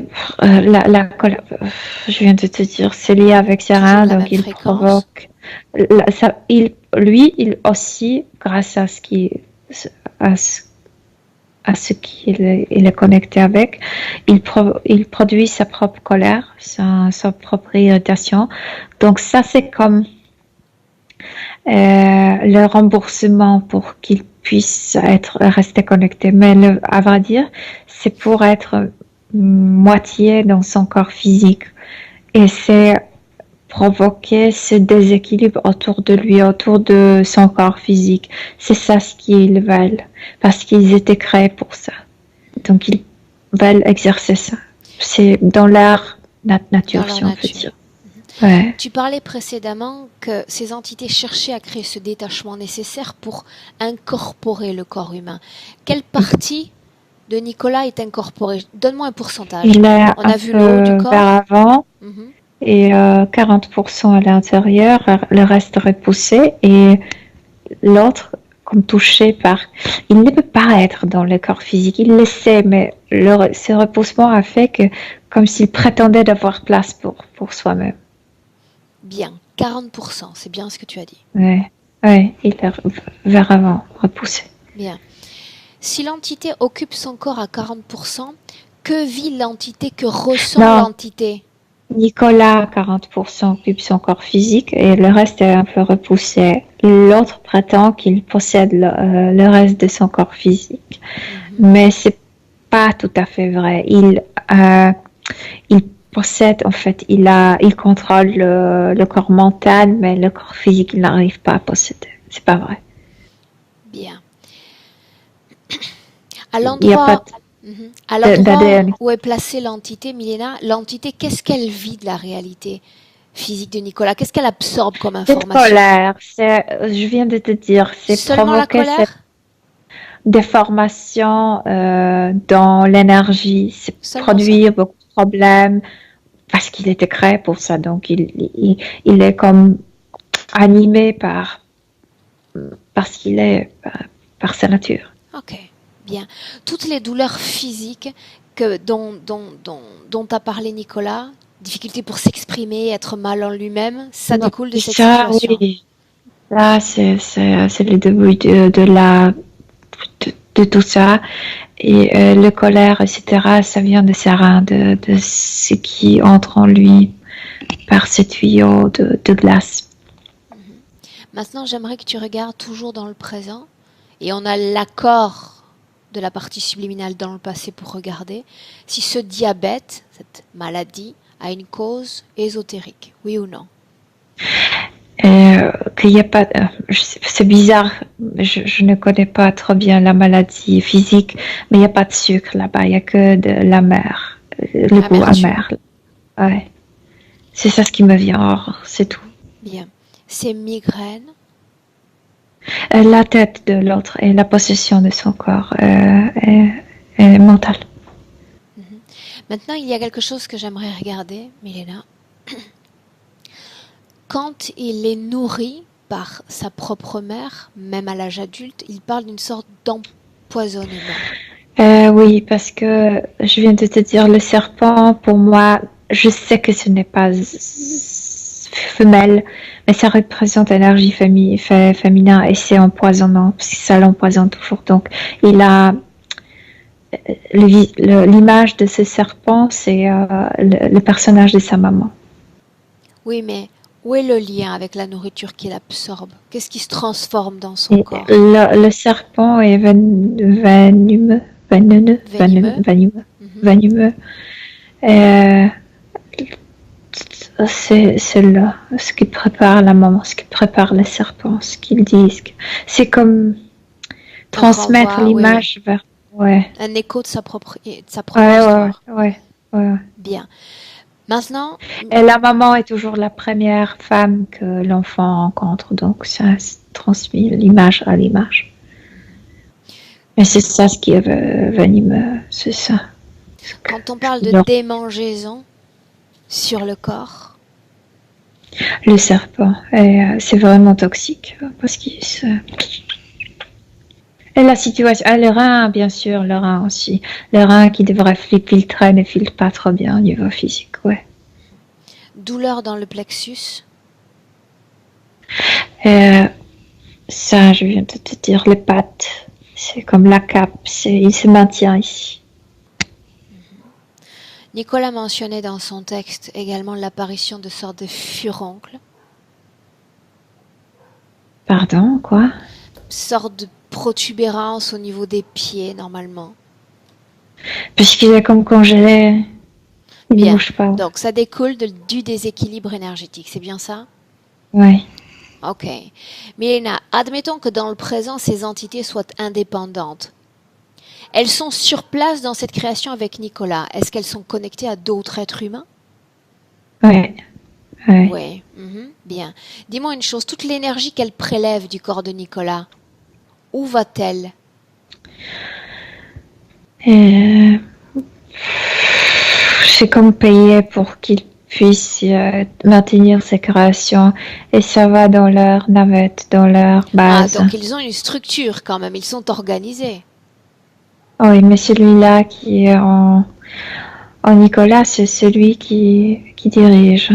viens de te dire, c'est lié avec ses Toujours reins, la donc même il fréquence. provoque. Il aussi, grâce à ce qu'il est connecté avec, il produit sa propre colère, sa propre irritation. Donc ça, c'est comme le remboursement pour qu'il puisse rester connecté. Mais à vrai dire, c'est pour être moitié dans son corps physique. Et c'est provoquer ce déséquilibre autour de lui, autour de son corps physique. C'est ça ce qu'ils veulent, parce qu'ils étaient créés pour ça. Donc ils veulent exercer ça. C'est dans leur nature, si on peut dire. Ouais. Tu parlais précédemment que ces entités cherchaient à créer ce détachement nécessaire pour incorporer le corps humain. Quelle partie de Nicolas est incorporée? Donne-moi un pourcentage. Il est On a vu le haut du corps. vers avant et 40% à l'intérieur, le reste repoussé et l'autre comme touché par... Il ne peut pas être dans le corps physique, il le sait, mais ce repoussement a fait que comme s'il prétendait d'avoir place pour soi-même. Bien, 40%, c'est bien ce que tu as dit. Ouais, il est vers avant, repoussé. Bien. Si l'entité occupe son corps à 40%, que vit l'entité, que ressent l'entité? Nicolas, 40% occupe son corps physique et le reste est un peu repoussé. L'autre prétend qu'il possède le reste de son corps physique. mais c'est pas tout à fait vrai. Il possède, en fait, il contrôle le corps mental, mais le corps physique, il n'arrive pas à posséder. C'est pas vrai. Bien. À Il n'y a l'endroit pas à l'endroit d'ADN. où est placée l'entité, Milena, l'entité, qu'est-ce qu'elle vit de la réalité physique de Nicolas? Qu'est-ce qu'elle absorbe comme C'est information? colère. Je viens de te dire, c'est Seulement la provoquer cette colère? déformation dans l'énergie. C'est Seulement ça. produire beaucoup de problèmes parce qu'il était créé pour ça. Donc, il est comme animé parce qu'il est par sa nature. Ok, bien. Toutes les douleurs physiques dont a parlé Nicolas, difficulté pour s'exprimer, être mal en lui-même, ça Non, découle de cette ça, situation. oui. Là, c'est le début de tout ça. Et le colère, etc., ça vient de ses reins, de ce qui entre en lui par ces tuyaux de glace. Maintenant, j'aimerais que tu regardes toujours dans le présent, et on a l'accord de la partie subliminale dans le passé pour regarder si ce diabète, cette maladie, a une cause ésotérique, oui ou non? Qu'il y a pas, c'est bizarre, je ne connais pas trop bien la maladie physique, mais il n'y a pas de sucre là-bas, il n'y a que de l'amer, le goût Amertume. amer. Ouais. C'est ça ce qui me vient, or, c'est tout. Bien. Ces migraines, La tête de l'autre et la possession de son corps est mentale. maintenant il y a quelque chose que j'aimerais regarder, Milena. Quand il est nourri par sa propre mère, même à l'âge adulte, il parle d'une sorte d'empoisonnement. Oui, parce que je viens de te dire, le serpent, pour moi, je sais que ce n'est pas femelle, mais ça représente l'énergie féminin et c'est empoisonnant, parce que ça l'empoisonne toujours. Donc, il a l'image de ce serpent, c'est le personnage de sa maman. Oui, mais où est le lien avec la nourriture qu'il absorbe? Qu'est-ce qui se transforme dans son Et corps? le serpent est venimeux, Venimeux? venimeux. C'est là ce qui prépare la maman, ce qui prépare le serpent, ce qu'ils disent. C'est comme transmettre renvoi, l'image vers. Ouais. Un écho de sa propre histoire. Ouais. Bien. Maintenant, Et la maman est toujours la première femme que l'enfant rencontre, donc ça transmet l'image à l'image. Et c'est ça ce qui est venimeux, c'est ça. quand on parle de démangeaison sur le corps, le serpent, c'est vraiment toxique parce qu'il se. Et la situation, le rein, bien sûr, le rein aussi. Le rein qui devrait filtrer ne filtre pas trop bien au niveau physique, ouais. douleur dans le plexus, Ça, je viens de te dire, les pattes, c'est comme la cape, il se maintient ici. Nicolas mentionnait dans son texte également l'apparition de sortes de furoncles, Pardon, quoi? sortes de protubérances au niveau des pieds normalement. Puisqu'il est comme congelé, il ne bouge pas. Donc ça découle du déséquilibre énergétique, c'est bien ça? Oui. Ok. Milena, admettons que dans le présent, ces entités soient indépendantes. Elles sont sur place dans cette création avec Nicolas. Est-ce qu'elles sont connectées à d'autres êtres humains? Oui. Oui. Bien. Dis-moi une chose, toute l'énergie qu'elle prélève du corps de Nicolas, où va-t-elle? C'est comme payer pour qu'ils puissent maintenir ces créations et ça va dans leur navette, dans leur base. Ah, donc ils ont une structure quand même, ils sont organisés. Oui, mais celui-là qui est en Nicolas, c'est celui qui dirige.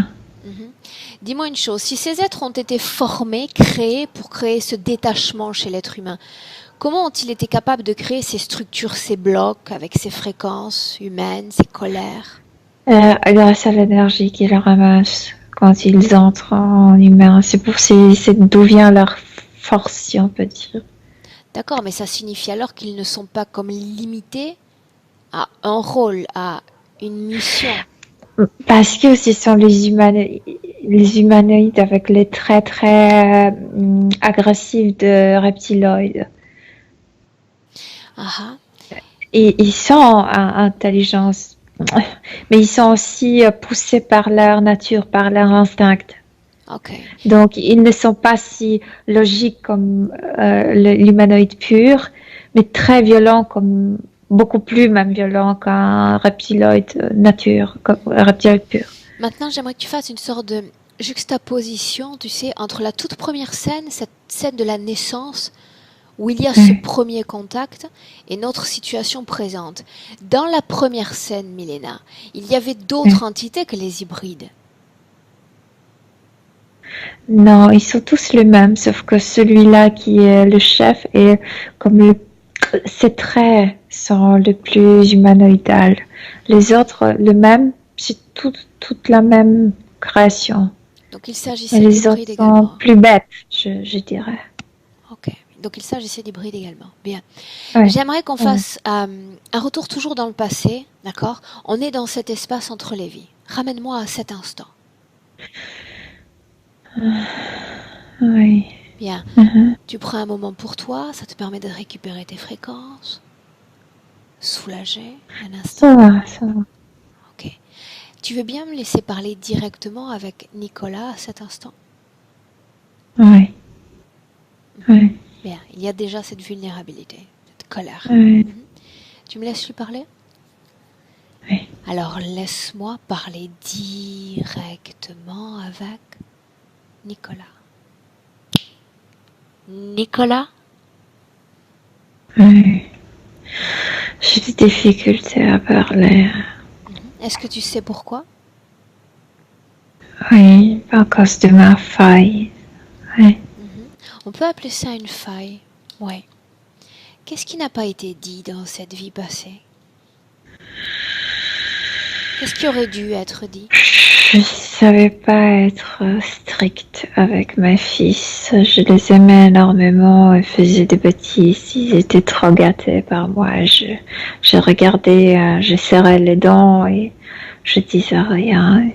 Dis-moi une chose, si ces êtres ont été formés, créés pour créer ce détachement chez l'être humain, comment ont-ils été capables de créer ces structures, ces blocs, avec ces fréquences humaines, ces colères? Grâce à l'énergie qu'ils ramassent quand ils entrent en humain. C'est d'où vient leur force, si on peut dire. D'accord, mais ça signifie alors qu'ils ne sont pas comme limités à un rôle, à une mission. Parce que ce sont les humanoïdes avec les traits très agressifs de reptiloïdes. Ah ah, Et ils sont intelligence, mais ils sont aussi poussés par leur nature, par leur instinct. ok. Donc, ils ne sont pas si logiques comme l'humanoïde pur, mais très violents, comme beaucoup plus même violents qu'un reptiloïde nature, comme un reptiloïde pur. Maintenant, j'aimerais que tu fasses une sorte de juxtaposition, tu sais, entre la toute première scène, cette scène de la naissance, où il y a ce premier contact, et notre situation présente. Dans la première scène, Milena, il y avait d'autres entités que les hybrides. Non, ils sont tous les mêmes, sauf que celui-là qui est le chef est comme ses traits sont le plus humanoïdal. Les autres, le même, c'est toute la même création. Donc il Mais s'agissait les autres d'hybrides sont également. plus bêtes, je dirais. Ok. Donc il s'agissait d'hybrides également. Bien. Ouais. J'aimerais qu'on Ouais. fasse un retour toujours dans le passé, d'accord? On est dans cet espace entre les vies. Ramène-moi à cet instant. Oui. Bien. Tu prends un moment pour toi, ça te permet de récupérer tes fréquences, soulager un instant. Ça va. Ok. Tu veux bien me laisser parler directement avec Nicolas à cet instant? Oui. Oui. Bien, il y a déjà cette vulnérabilité, cette colère. Oui. Tu me laisses lui parler? Oui. Alors laisse-moi parler directement avec Nicolas. Nicolas? Oui. J'ai des difficultés à parler. Est-ce que tu sais pourquoi? Oui, à cause de ma faille. Oui. On peut appeler ça une faille. Ouais. Qu'est-ce qui n'a pas été dit dans cette vie passée? Qu'est-ce qui aurait dû être dit? Je ne savais pas être stricte avec mes fils. Je les aimais énormément et faisais des bêtises. Ils étaient trop gâtés par moi. Je regardais, je serrais les dents et je disais rien.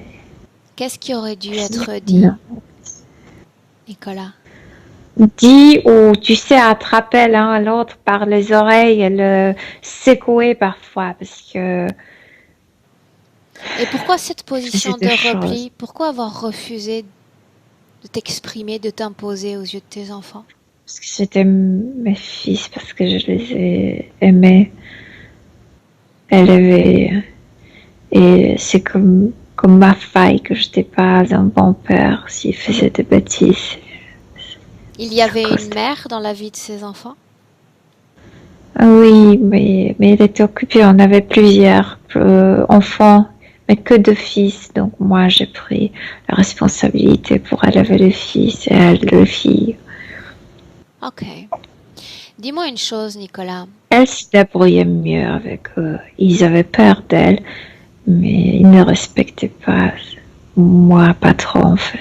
Qu'est-ce qui aurait dû être dit, Non. Nicolas? Dit ou tu sais attraper l'un à l'autre par les oreilles et le secouer parfois parce que Et pourquoi cette position c'est des de choses. repli? Pourquoi avoir refusé de t'exprimer, de t'imposer aux yeux de tes enfants? Parce que c'était mes fils, parce que je les ai aimés, élevés. Et c'est comme ma faille que je n'étais pas un bon père s'il faisait des bêtises. Il y avait une mère dans la vie de ses enfants? Oui, mais il était occupé. On avait plusieurs enfants, mais que deux fils. Donc moi, j'ai pris la responsabilité pour élever les fils et elle les filles. Ok. Dis-moi une chose, Nicolas. Elle se débrouillait mieux avec eux. Ils avaient peur d'elle, mais ils ne respectaient pas. Moi, pas trop en fait.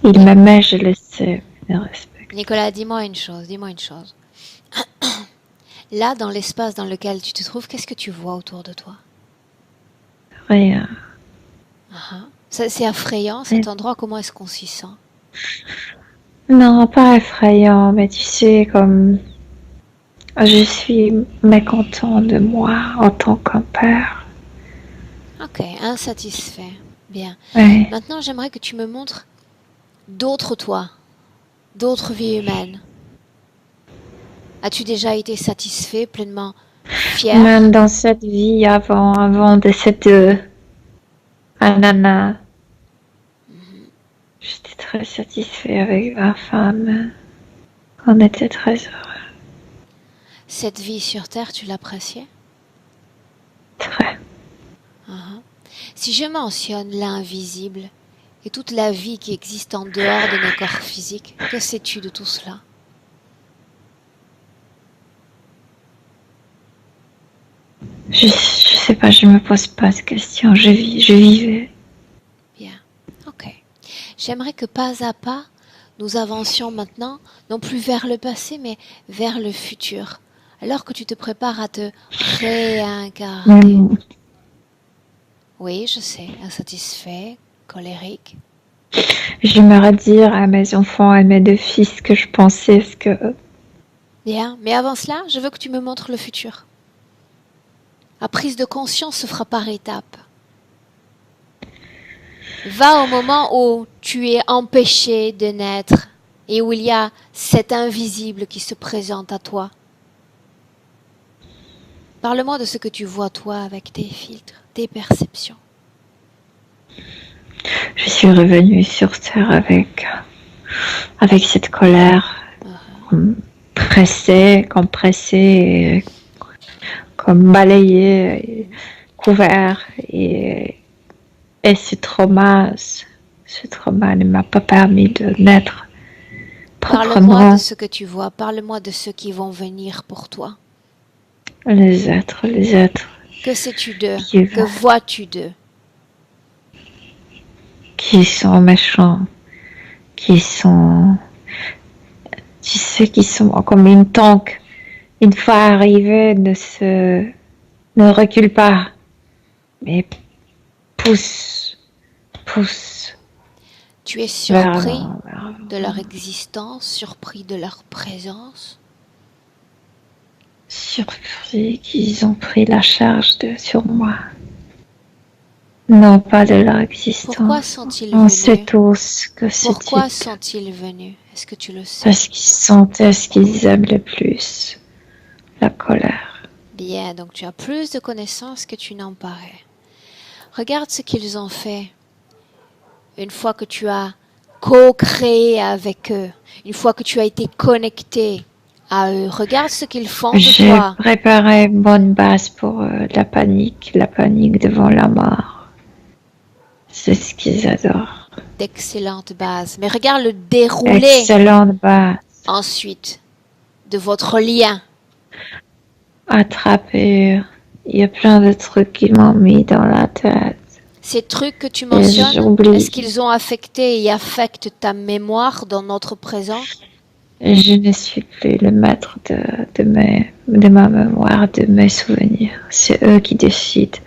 Ils m'aimaient, je le sais, ils ne respectent. Nicolas, dis-moi une chose, dis-moi une chose. Là, dans l'espace dans lequel tu te trouves, qu'est-ce que tu vois autour de toi? Rien. C'est effrayant cet endroit, comment est-ce qu'on s'y sent? Non, pas effrayant, mais tu sais, comme je suis mécontent de moi en tant qu'un père. Ok, insatisfait. Bien. Ouais. Maintenant, j'aimerais que tu me montres d'autres toi, d'autres vies humaines. As-tu déjà été satisfait, pleinement fier? Même dans cette vie avant de cette ananas, j'étais très satisfait avec ma femme. On était très heureux. Cette vie sur Terre, tu l'appréciais? Très. Si je mentionne l'invisible et toute la vie qui existe en dehors de nos corps physiques, que sais-tu de tout cela? Je sais pas, je me pose pas de questions. Je vivais. Bien, ok. J'aimerais que pas à pas, nous avancions maintenant, non plus vers le passé, mais vers le futur. Alors que tu te prépares à te réincarner. Mm. Oui, je sais, insatisfait, colérique. J'aimerais dire à mes enfants et mes deux fils que je pensais ce que... Bien, mais avant cela, je veux que tu me montres le futur. La prise de conscience se fera par étapes. Va au moment où tu es empêché de naître et où il y a cet invisible qui se présente à toi. Parle-moi de ce que tu vois toi avec tes filtres, tes perceptions. Je suis revenue sur Terre avec cette colère, pressée, compressée, comme balayée, couvert. Et ce trauma ne m'a pas permis de naître Parle-moi proprement. de ce que tu vois, parle-moi de ceux qui vont venir pour toi. Les êtres. Que sais-tu d'eux? Qui Que vois-tu d'eux? Qui sont méchants, qui sont, tu sais, qui sont comme une tank. Une fois arrivés, ne recule pas, mais pousse. Tu es surpris de leur existence, surpris de leur présence? Surpris qu'ils ont pris la charge sur moi. Non, pas de leur existence. Pourquoi sont-ils On venus? sait tous que c'est Pourquoi sont-ils venus? Est-ce que tu le sais? Parce qu'ils sentaient ce qu'ils aiment le plus, la colère. Bien, donc tu as plus de connaissances que tu n'en parais. Regarde ce qu'ils ont fait. Une fois que tu as co-créé avec eux, une fois que tu as été connecté à eux, regarde ce qu'ils font de J'ai toi. préparé une bonne base pour la panique devant la mort. C'est ce qu'ils adorent. D'excellentes bases. Mais regarde le déroulé Excellente base. ensuite de votre lien. Attraper. Il y a plein de trucs qui m'ont mis dans la tête. Ces trucs que tu mentionnes, j'oublie. est-ce qu'ils ont affecté et affectent ta mémoire dans notre présent? Je ne suis plus le maître de ma mémoire, de mes souvenirs. C'est eux qui décident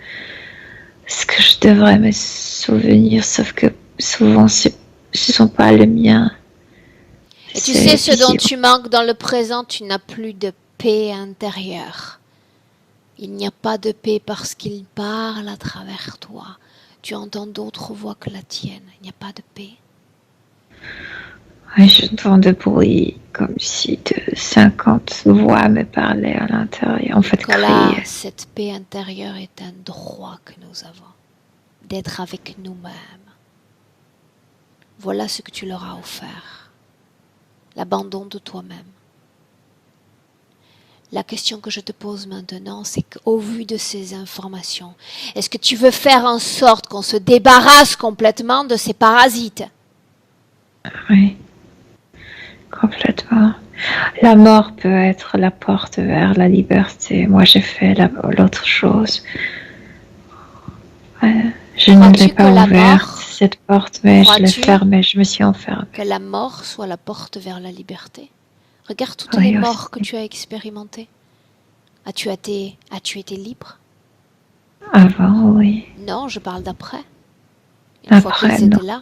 ce que je devrais me souvenir, sauf que souvent ce ne sont pas les miens. Et tu sais ce dont tu manques dans le présent, tu n'as plus de paix intérieure. Il n'y a pas de paix parce qu'il parle à travers toi. Tu entends d'autres voix que la tienne. Il n'y a pas de paix. Oui, j'entends de bruit comme si de 50 voix me parlaient à l'intérieur. En fait, Voilà, cette paix intérieure est un droit que nous avons, d'être avec nous-mêmes. Voilà ce que tu leur as offert. L'abandon de toi-même. La question que je te pose maintenant, c'est qu'au vu de ces informations, est-ce que tu veux faire en sorte qu'on se débarrasse complètement de ces parasites? Oui, complètement. La mort peut être la porte vers la liberté. Moi, j'ai fait l'autre chose. Je ne l'ai pas ouverte, cette porte, mais je l'ai fermée, je me suis enfermée. Que la mort soit la porte vers la liberté? Regarde toutes les morts que tu as expérimentées. As-tu été libre? Avant, oui. Non, je parle d'après. Une fois qu'ils étaient là?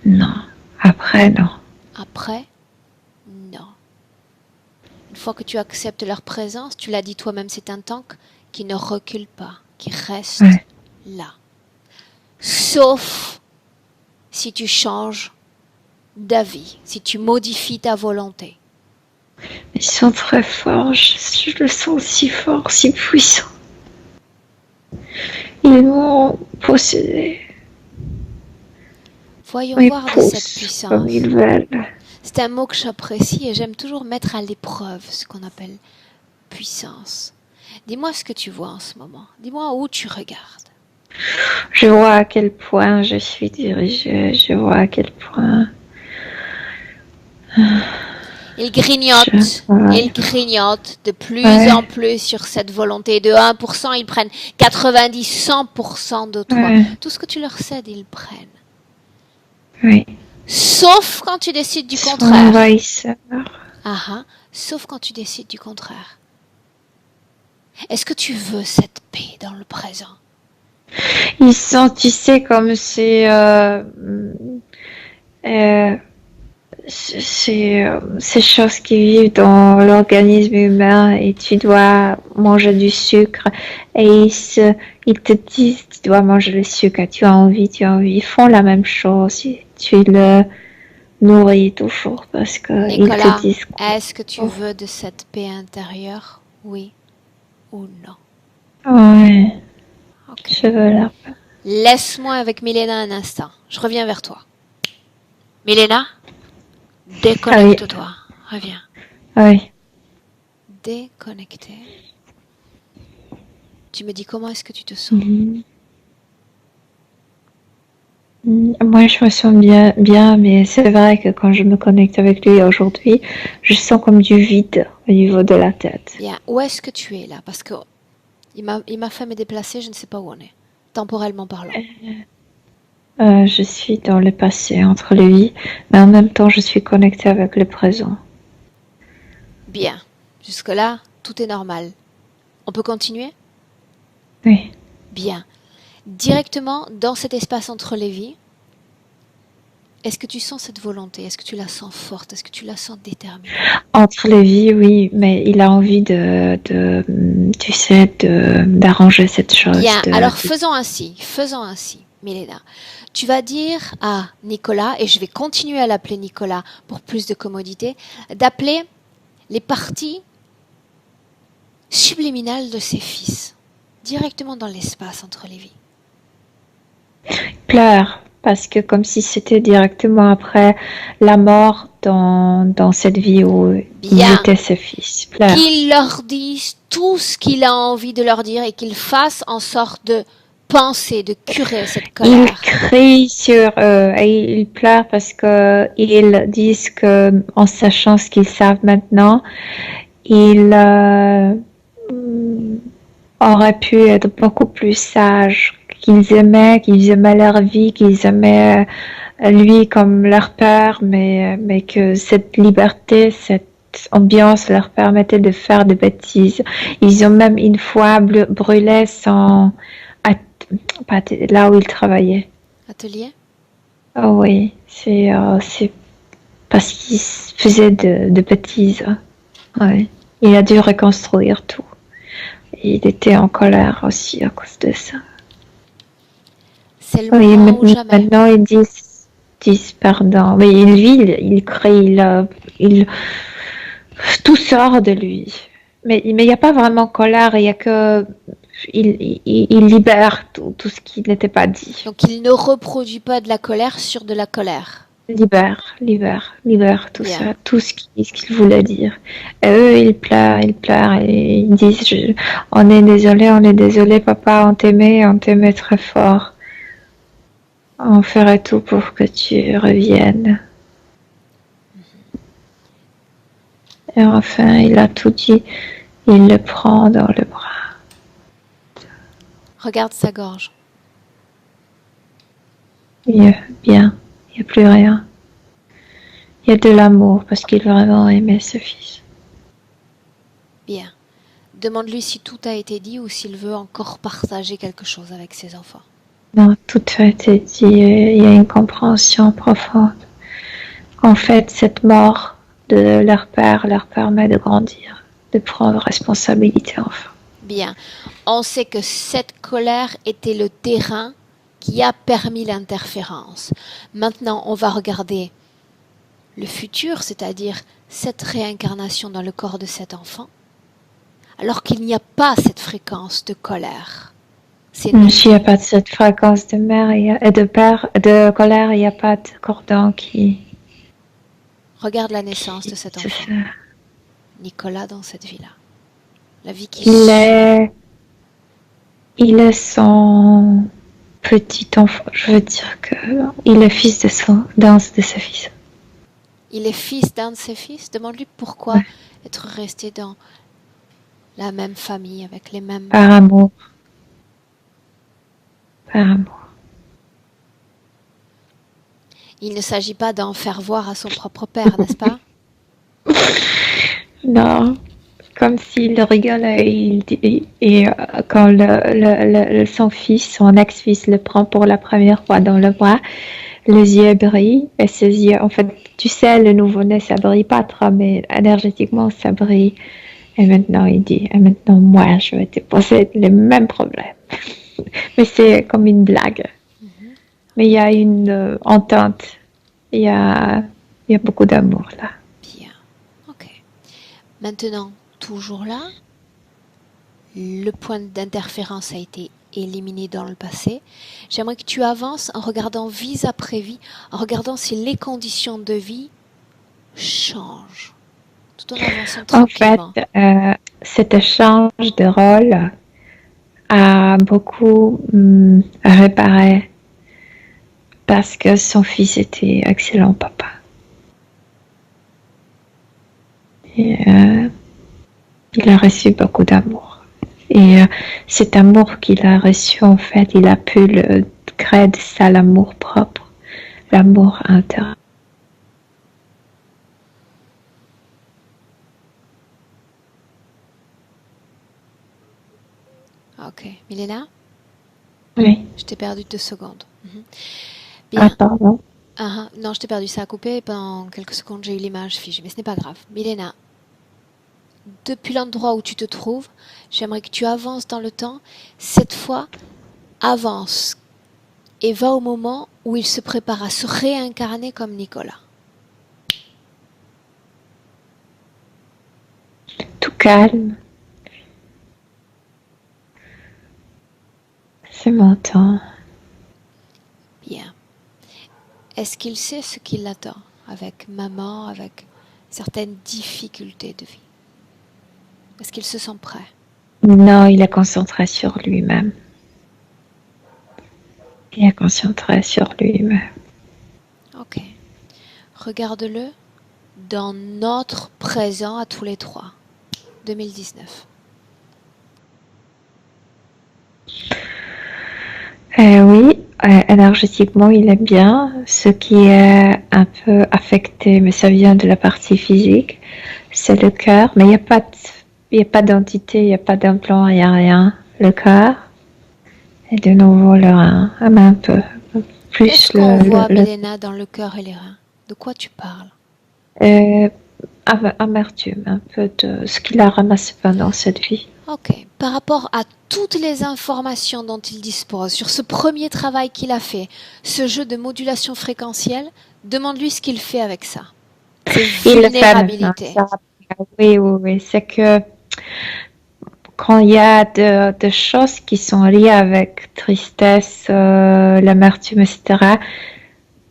Non. Après, non. Après? Non. Une fois que tu acceptes leur présence, tu l'as dit toi-même, c'est un tank qui ne recule pas, qui reste là. Sauf si tu changes d'avis, si tu modifies ta volonté. Ils sont très forts, je le sens si fort, si puissant. Ils m'ont possédé. Voyons voir de cette puissance. Comme ils veulent. C'est un mot que j'apprécie et j'aime toujours mettre à l'épreuve ce qu'on appelle puissance. Dis-moi ce que tu vois en ce moment. Dis-moi où tu regardes. Je vois à quel point je suis dirigée. Je vois à quel point... Il grignote de plus en plus sur cette volonté. De 1%, ils prennent 90, 100% de toi. Tout ce que tu leur cèdes, ils prennent. Oui. Sauf quand tu décides du son contraire. envahisseur. Sauf quand tu décides du contraire. Est-ce que tu veux cette paix dans le présent? Ils sont, tu sais, comme ces choses qui vivent dans l'organisme humain et tu dois manger du sucre et ils te disent tu dois manger le sucre, tu as envie. Ils font la même chose, tu le nourris toujours parce que ils te Nicolas, disent est-ce que tu veux de cette paix intérieure? Oui ou non? ouais, Ok. je veux la Laisse-moi avec Milena un instant. Je reviens vers toi. Milena, déconnecte-toi. Reviens. oui. Déconnecté. Tu me dis comment est-ce que tu te sens? Moi, je me sens bien, mais c'est vrai que quand je me connecte avec lui aujourd'hui, je sens comme du vide au niveau de la tête. Bien. Où est-ce que tu es là? Parce que il m'a fait me déplacer, je ne sais pas où on est. Temporellement parlant. Je suis dans le passé, entre les vies, mais en même temps, je suis connectée avec le présent. Bien. Jusque-là, tout est normal. On peut continuer? Oui. Bien. Directement dans cet espace entre les vies, est-ce que tu sens cette volonté? Est-ce que tu la sens forte? Est-ce que tu la sens déterminée? Entre les vies, oui, mais il a envie tu sais, d'arranger cette chose. Bien, alors faisons ainsi, Milena. Tu vas dire à Nicolas, et je vais continuer à l'appeler Nicolas pour plus de commodité, d'appeler les parties subliminales de ses fils, directement dans l'espace entre les vies. Pleure, parce que comme si c'était directement après la mort dans cette vie où il était ses fils. Pleure. Qu'il leur dise tout ce qu'il a envie de leur dire et qu'il fasse en sorte de penser, de curer cette colère. Il crie sur eux et il pleure parce que ils disent que, en sachant ce qu'ils savent maintenant, ils auraient pu être beaucoup plus sages, qu'ils aimaient leur vie, qu'ils aimaient lui comme leur père, mais que cette liberté, cette ambiance leur permettait de faire des bêtises. Ils ont même une fois brûlé là où ils travaillaient. Atelier? Oh oui, c'est parce qu'ils faisaient de bêtises. Ouais. Il a dû reconstruire tout. Et il était en colère aussi à cause de ça. C'est le moment ou jamais. Maintenant, ils disent pardon. Mais il crie, tout sort de lui. Mais il n'y a pas vraiment colère, il y a que il libère tout ce qui n'était pas dit. Donc il ne reproduit pas de la colère sur de la colère. Libère tout Bien. ça, tout ce qu'il voulait dire. Et eux, ils pleurent, et ils disent, on est désolé, papa, on t'aimait très fort. On ferait tout pour que tu reviennes. Et enfin, il a tout dit, il le prend dans le bras. Regarde sa gorge. Mieux, bien, il n'y a plus rien. Il y a de l'amour parce qu'il vraiment aimait ce fils. Bien. Demande-lui si tout a été dit ou s'il veut encore partager quelque chose avec ses enfants. Non, tout a été dit. Il y a une compréhension profonde. En fait, cette mort de leur père leur permet de grandir, de prendre responsabilité enfin. Bien. On sait que cette colère était le terrain qui a permis l'interférence. Maintenant, on va regarder le futur, c'est-à-dire cette réincarnation dans le corps de cet enfant, alors qu'il n'y a pas cette fréquence de colère. S'il n'y a pas de cette fréquence de mère et de colère, il n'y a pas de cordon qui... Regarde la naissance de cet enfant. Nicolas dans cette vie-là. La vie qui il est son petit enfant. Je veux dire que il est fils d'un de ses fils. Il est fils d'un de ses fils. Demande-lui pourquoi être resté dans la même famille avec les mêmes... Par amour. Il ne s'agit pas d'en faire voir à son propre père, n'est-ce pas? Non, comme s'il rigolait quand son fils, son ex-fils le prend pour la première fois dans le bras, les yeux brillent et ses yeux, en fait, tu sais, le nouveau-né, ça brille pas trop, mais énergétiquement, ça brille. Et maintenant, il dit, et maintenant, moi, je vais te poser les mêmes problèmes. Mais c'est comme une blague. Mais il y a une entente. Il y a beaucoup d'amour là. Bien. Ok. Maintenant, toujours là, le point d'interférence a été éliminé dans le passé. J'aimerais que tu avances en regardant vie après vie, en regardant si les conditions de vie changent. Tout en avançant tranquillement. En fait, cet échange de rôle a beaucoup réparé parce que son fils était excellent papa. Et, il a reçu beaucoup d'amour. Et cet amour qu'il a reçu, en fait, il a pu le créer de ça l'amour propre, l'amour intérieur. Ok. Milena? Oui. Je t'ai perdu 2 secondes. Bien. Ah, pardon. Non, je t'ai perdu, ça a coupé et pendant quelques secondes j'ai eu l'image figée, mais ce n'est pas grave. Milena, depuis l'endroit où tu te trouves, j'aimerais que tu avances dans le temps. Cette fois, avance et va au moment où il se prépare à se réincarner comme Nicolas. Tout calme. C'est mon temps. Bien. Est-ce qu'il sait ce qui l'attend avec maman, avec certaines difficultés de vie? Est-ce qu'il se sent prêt? Non, il est concentré sur lui-même. Il est concentré sur lui-même. Ok. Regarde-le dans notre présent à tous les trois. 2019. Oui, énergétiquement, il est bien. Ce qui est un peu affecté, mais ça vient de la partie physique, c'est le cœur. Mais il n'y a pas d'entité, il n'y a pas d'implant, il n'y a rien. Le cœur. Et de nouveau le rein, un peu plus. Qu'est-ce qu'on voit, Milena, dans le cœur et les reins? De quoi tu parles? Amertume, un peu de ce qu'il a ramassé pendant cette vie. Ok. Par rapport à toutes les informations dont il dispose sur ce premier travail qu'il a fait, ce jeu de modulation fréquentielle, demande-lui ce qu'il fait avec ça. Ses vulnérabilités. Oui. C'est que quand il y a de choses qui sont liées avec tristesse, l'amertume, etc.,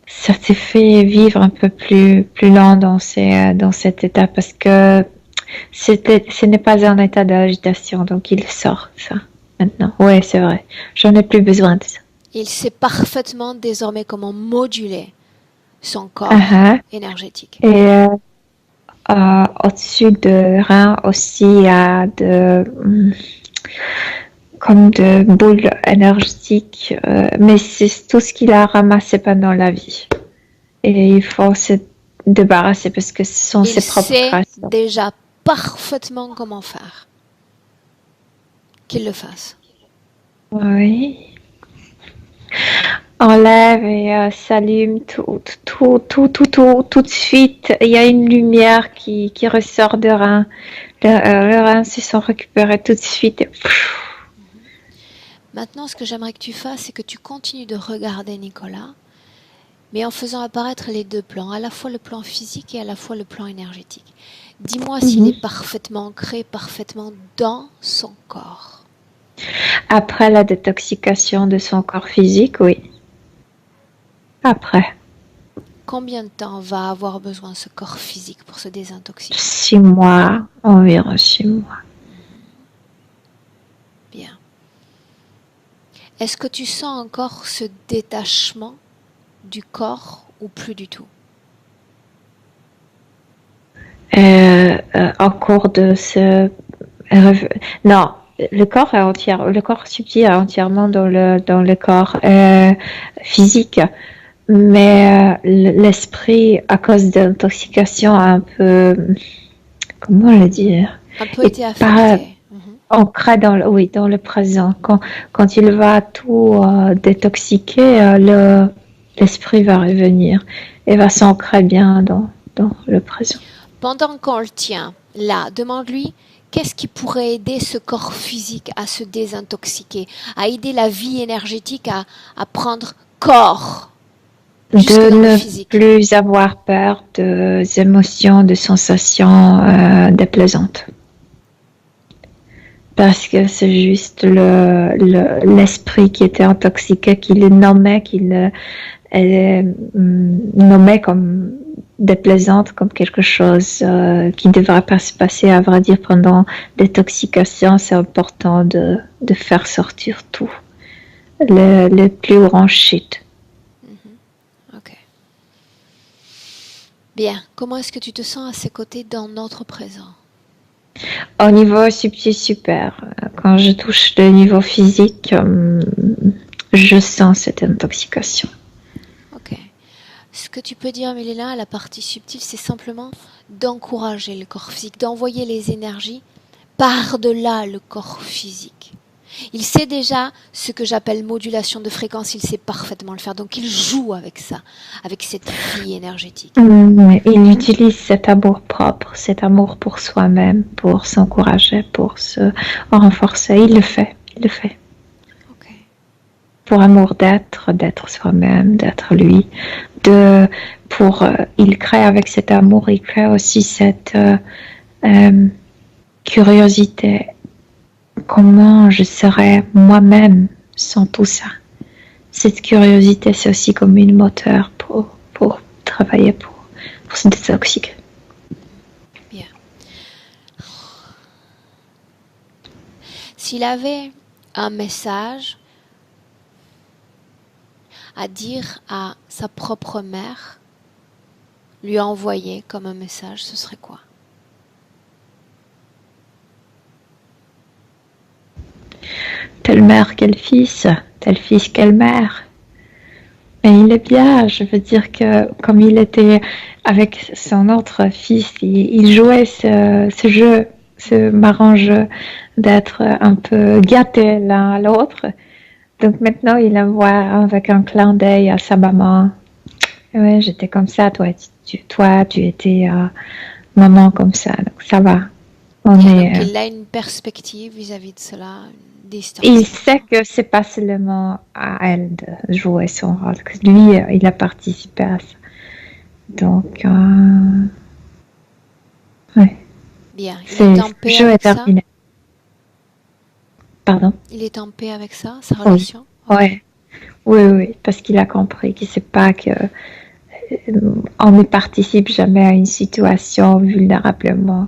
ça te fait vivre un peu plus lent dans cet état parce que ce n'est pas un état d'agitation, donc il sort ça maintenant. Oui, c'est vrai. J'en ai plus besoin de ça. Il sait parfaitement désormais comment moduler son corps énergétique. Et au-dessus de rein aussi, il y a comme de boules énergétiques, mais c'est tout ce qu'il a ramassé pendant la vie. Et il faut se débarrasser parce que ce sont ses propres traces. Il sait déjà parfaitement comment faire. Qu'il le fasse. Oui. Enlève et s'allume tout de suite. Il y a une lumière qui ressort de rein. Le rein se sont récupérés tout de suite. Maintenant, ce que j'aimerais que tu fasses, c'est que tu continues de regarder Nicolas, mais en faisant apparaître les deux plans, à la fois le plan physique et à la fois le plan énergétique. Dis-moi s'il est parfaitement ancré, parfaitement dans son corps. Après la détoxication de son corps physique, oui. Après. Combien de temps va avoir besoin ce corps physique pour se désintoxiquer? 6 mois, environ 6 mois. Bien. Est-ce que tu sens encore ce détachement du corps ou plus du tout? En cours de ce... Non, le corps est entier, le corps subtil est entièrement dans le corps physique. mais l'esprit, à cause de l'intoxication, a un peu, comment le dire, Un peu été est pas affecté. ancré oui, dans le présent. Quand il va tout détoxiquer, l'esprit va revenir et va s'ancrer bien dans le présent. Pendant qu'on le tient là, demande-lui qu'est-ce qui pourrait aider ce corps physique à se désintoxiquer, à aider la vie énergétique à prendre corps jusque De dans le ne physique. plus avoir peur des émotions, de sensations déplaisantes. Parce que c'est juste l'esprit qui était intoxiqué, qui le nommait, nommait comme déplaisante, comme quelque chose qui ne devrait pas se passer. À vrai dire, pendant l'intoxication, c'est important de faire sortir tout, le plus grand shit. Ok. Bien. Comment est-ce que tu te sens à ses côtés dans notre présent? Au niveau subtil, super. Quand je touche le niveau physique, je sens cette intoxication. Ok. Ce que tu peux dire, Milena, à la partie subtile, c'est simplement d'encourager le corps physique, d'envoyer les énergies par-delà le corps physique. Il sait déjà ce que j'appelle modulation de fréquence, il sait parfaitement le faire, donc il joue avec ça, avec cette vie énergétique. Il utilise cet amour propre, cet amour pour soi-même, pour s'encourager, pour se renforcer. Il le fait. Ok. Pour amour d'être soi-même, d'être lui. Il crée avec cet amour, il crée aussi cette curiosité. Comment je serais moi-même sans tout ça? Cette curiosité, c'est aussi comme une moteur pour travailler, pour se détoxiquer. Bien. S'il avait un message à dire à sa propre mère, lui envoyer comme un message, ce serait quoi? Telle mère, quel fils, quelle mère. Mais il est bien, je veux dire que comme il était avec son autre fils, il jouait ce jeu, ce marrant jeu d'être un peu gâté l'un à l'autre. Donc maintenant, il envoie avec un clin d'œil à sa maman. Ouais, j'étais comme ça, toi, tu étais maman comme ça, donc ça va. Donc il a une perspective vis-à-vis de cela, une distance. Il sait que c'est pas seulement à elle de jouer son rôle, que lui, il a participé à ça. Donc, ouais. Bien, il est en paix avec ça. Pardon? Il est en paix avec ça, sa relation? Oui, oui, parce qu'il a compris qu'il ne sait pas que on ne participe jamais à une situation vulnérablement,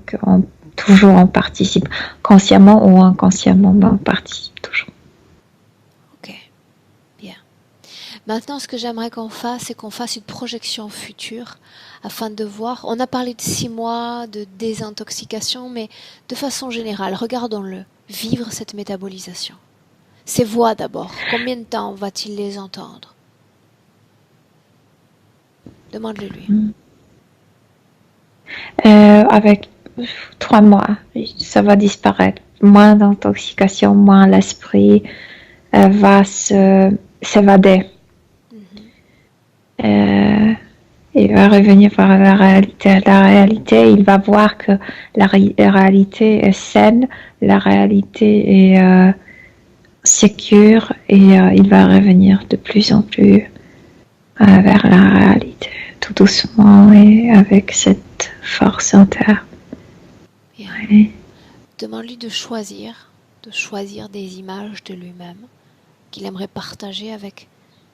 toujours on participe, consciemment ou inconsciemment, mais on participe toujours. Ok, bien. Maintenant, ce que j'aimerais qu'on fasse, c'est qu'on fasse une projection future afin de voir. On a parlé de 6 mois de désintoxication, mais de façon générale, regardons-le. Vivre cette métabolisation. Ces voix d'abord, combien de temps va-t-il les entendre? Demande-le-lui. Avec 3 mois, ça va disparaître. Moins d'intoxication, moins l'esprit va s'évader. Il va revenir vers la réalité. La réalité, il va voir que la réalité est saine, la réalité est sécure et il va revenir de plus en plus vers la réalité, tout doucement et avec cette force interne. Ouais. Demande-lui de choisir des images de lui-même qu'il aimerait partager avec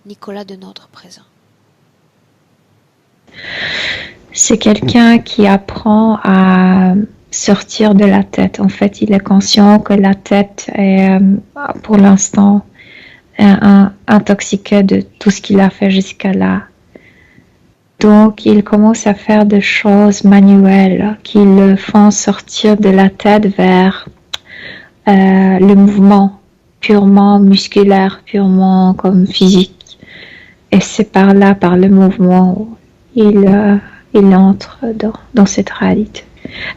Nicolas de notre présent. C'est quelqu'un qui apprend à sortir de la tête. En fait, il est conscient que la tête est, pour l'instant, intoxiquée de tout ce qu'il a fait jusqu'à là. Donc, il commence à faire des choses manuelles qui le font sortir de la tête vers le mouvement purement musculaire, purement comme physique. et c'est par là, par le mouvement, où il entre dans cette réalité.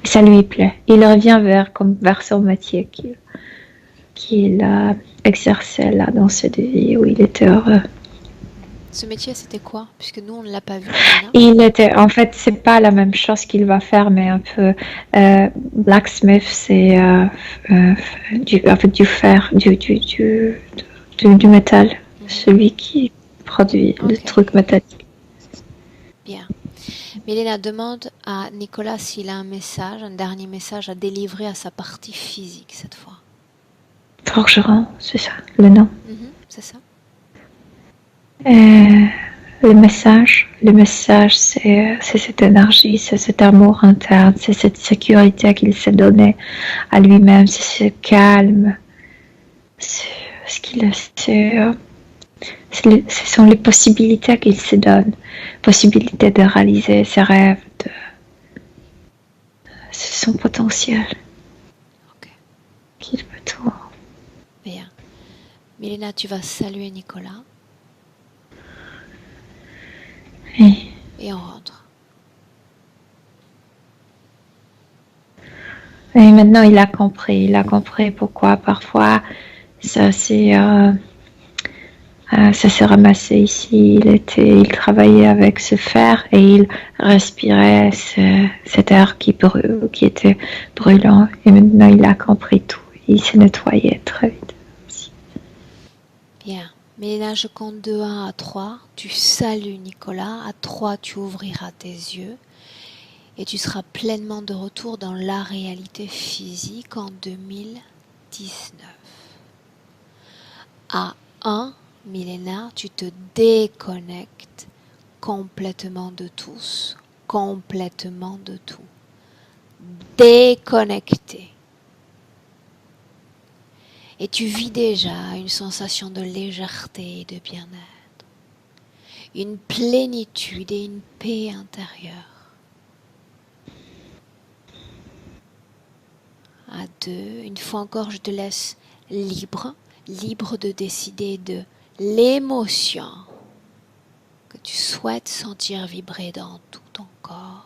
Et ça lui plaît. Il revient vers son métier qu'il a exercé là dans cette vie où il était heureux. Ce métier, c'était quoi? Puisque nous, on ne l'a pas vu. En fait, c'est pas la même chose qu'il va faire, mais un peu. Blacksmith, c'est du fer, du métal. Celui qui produit le truc métallique. Bien. Mélina demande à Nicolas s'il a un dernier message à délivrer à sa partie physique cette fois. Forgeron, c'est ça, le nom. C'est ça. Le message, c'est cette énergie, c'est cet amour interne, c'est cette sécurité qu'il s'est donné à lui-même, c'est ce calme, ce sont les possibilités qu'il se donne, possibilité de réaliser ses rêves, c'est son potentiel. Ok. Qu'il peut tout. Bien. Mélina, tu vas saluer Nicolas. Oui. Et on rentre. Et maintenant, il a compris pourquoi parfois ça s'est ramassé ici. Il travaillait avec ce fer et il respirait cet air qui était brûlant. Et maintenant, il a compris tout. Il s'est nettoyé très vite. Bien. Mélina, je compte de 1 à 3. Tu salues Nicolas. À 3, tu ouvriras tes yeux. Et tu seras pleinement de retour dans la réalité physique en 2019. À 1, Mélina, tu te déconnectes complètement de tous, complètement de tout. Déconnecté. Et tu vis déjà une sensation de légèreté et de bien-être, une plénitude et une paix intérieure. À 2, une fois encore, je te laisse libre de décider de l'émotion que tu souhaites sentir vibrer dans tout ton corps.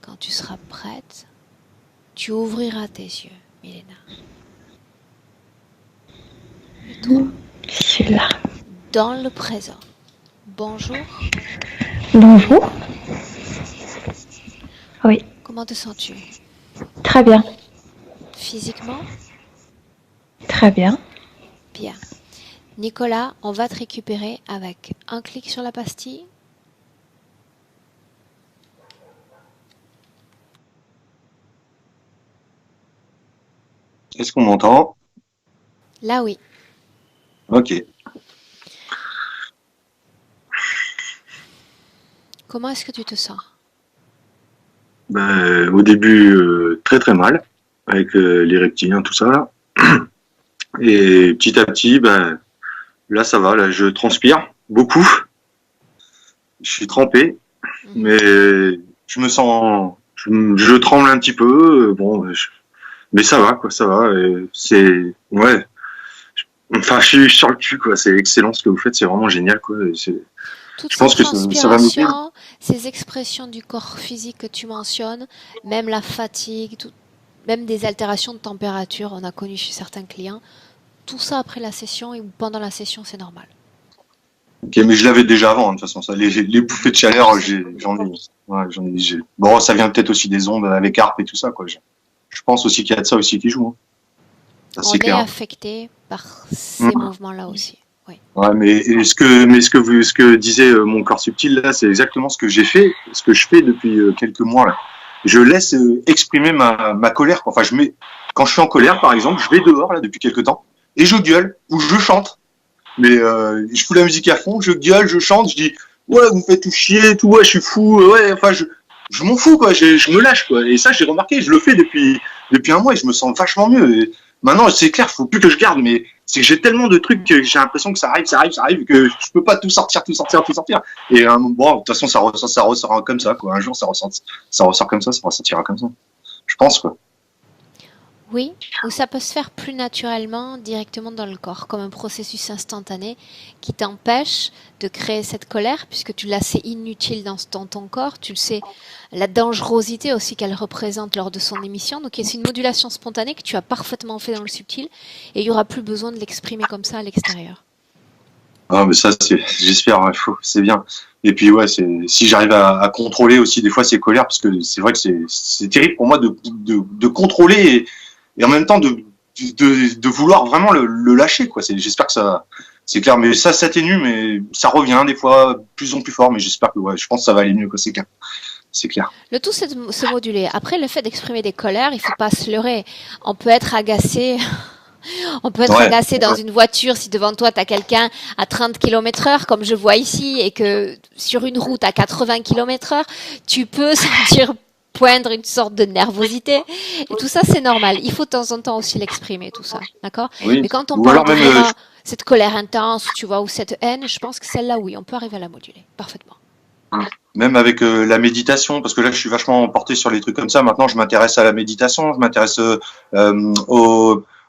Quand tu seras prête, tu ouvriras tes yeux, Mélina. Et toi, je suis là. Dans le présent. Bonjour. Bonjour. Oui. Comment te sens-tu? Très bien. Physiquement? Très bien. Bien. Nicolas, on va te récupérer avec un clic sur la pastille. Est-ce qu'on m'entend? Là, oui. Ok. Comment est-ce que tu te sens? Au début, très très mal, avec les reptiliens, tout ça là. Et petit à petit, là ça va, là je transpire beaucoup. Je suis trempé, mais je me sens, je tremble un petit peu. Mais ça va, quoi, ça va. Ouais. Enfin, je suis sur le cul, quoi. C'est excellent ce que vous faites, c'est vraiment génial, quoi. Toute je pense cette que ça va m'aider. ces expressions du corps physique que tu mentionnes, même la fatigue, même des altérations de température, on a connu chez certains clients, tout ça après la session ou pendant la session, c'est normal. Ok, mais je l'avais déjà avant, de toute façon. Ça, les bouffées de chaleur, j'en ai. Bon, ça vient peut-être aussi des ondes avec ARP et tout ça, quoi. Je pense aussi qu'il y a de ça aussi qui joue. Hein. Ça, on est clair. Affecté par ces mouvements-là aussi. Oui. Ouais, mais ce que disait mon corps subtil là, c'est exactement ce que j'ai fait, ce que je fais depuis quelques mois là. Je laisse exprimer ma colère. Enfin, quand je suis en colère, par exemple, je vais dehors là depuis quelques temps et je gueule ou je chante. Mais je fous la musique à fond, je gueule, je chante, je dis ouais, vous me faites tout chier, tout ouais, je suis fou, ouais. Enfin, je m'en fous quoi, je me lâche quoi. Et ça, j'ai remarqué, je le fais depuis un mois et je me sens vachement mieux. Et maintenant, c'est clair, faut plus que je garde, mais c'est que j'ai tellement de trucs que j'ai l'impression que ça arrive, que je peux pas tout sortir. Et bon, de toute façon, ça ressort comme ça, quoi. Un jour, ça ressort comme ça, ça ressortira comme ça. Je pense, quoi. Oui, ou ça peut se faire plus naturellement directement dans le corps, comme un processus instantané qui t'empêche de créer cette colère, puisque tu la sais inutile dans ton corps, tu le sais, la dangerosité aussi qu'elle représente lors de son émission. Donc c'est une modulation spontanée que tu as parfaitement fait dans le subtil, et il n'y aura plus besoin de l'exprimer comme ça à l'extérieur. Ah, mais ça, j'espère, ouais, c'est bien. Et puis, ouais, si j'arrive à contrôler aussi des fois ces colères, parce que c'est vrai que c'est terrible pour moi de contrôler et en même temps de vouloir vraiment le lâcher, quoi. J'espère que ça, c'est clair. Mais ça s'atténue, mais ça revient des fois plus en plus fort. Mais j'espère que, ouais, je pense que ça va aller mieux, quoi. C'est clair. C'est clair. Le tout, c'est de se moduler. Après, le fait d'exprimer des colères, il faut pas se leurrer. On peut être agacé. On peut être agacé dans une voiture si devant toi, tu as quelqu'un à 30 km/h, comme je vois ici, et que sur une route à 80 km/h, tu peux sentir poindre une sorte de nervosité. Et tout ça, c'est normal. Il faut de temps en temps aussi l'exprimer, tout ça. D'accord? Oui. Mais quand on parle vraiment cette colère intense, tu vois, ou cette haine, je pense que celle-là, oui, on peut arriver à la moduler parfaitement. Même avec la méditation, parce que là, je suis vachement porté sur les trucs comme ça. Maintenant, je m'intéresse à la méditation, je m'intéresse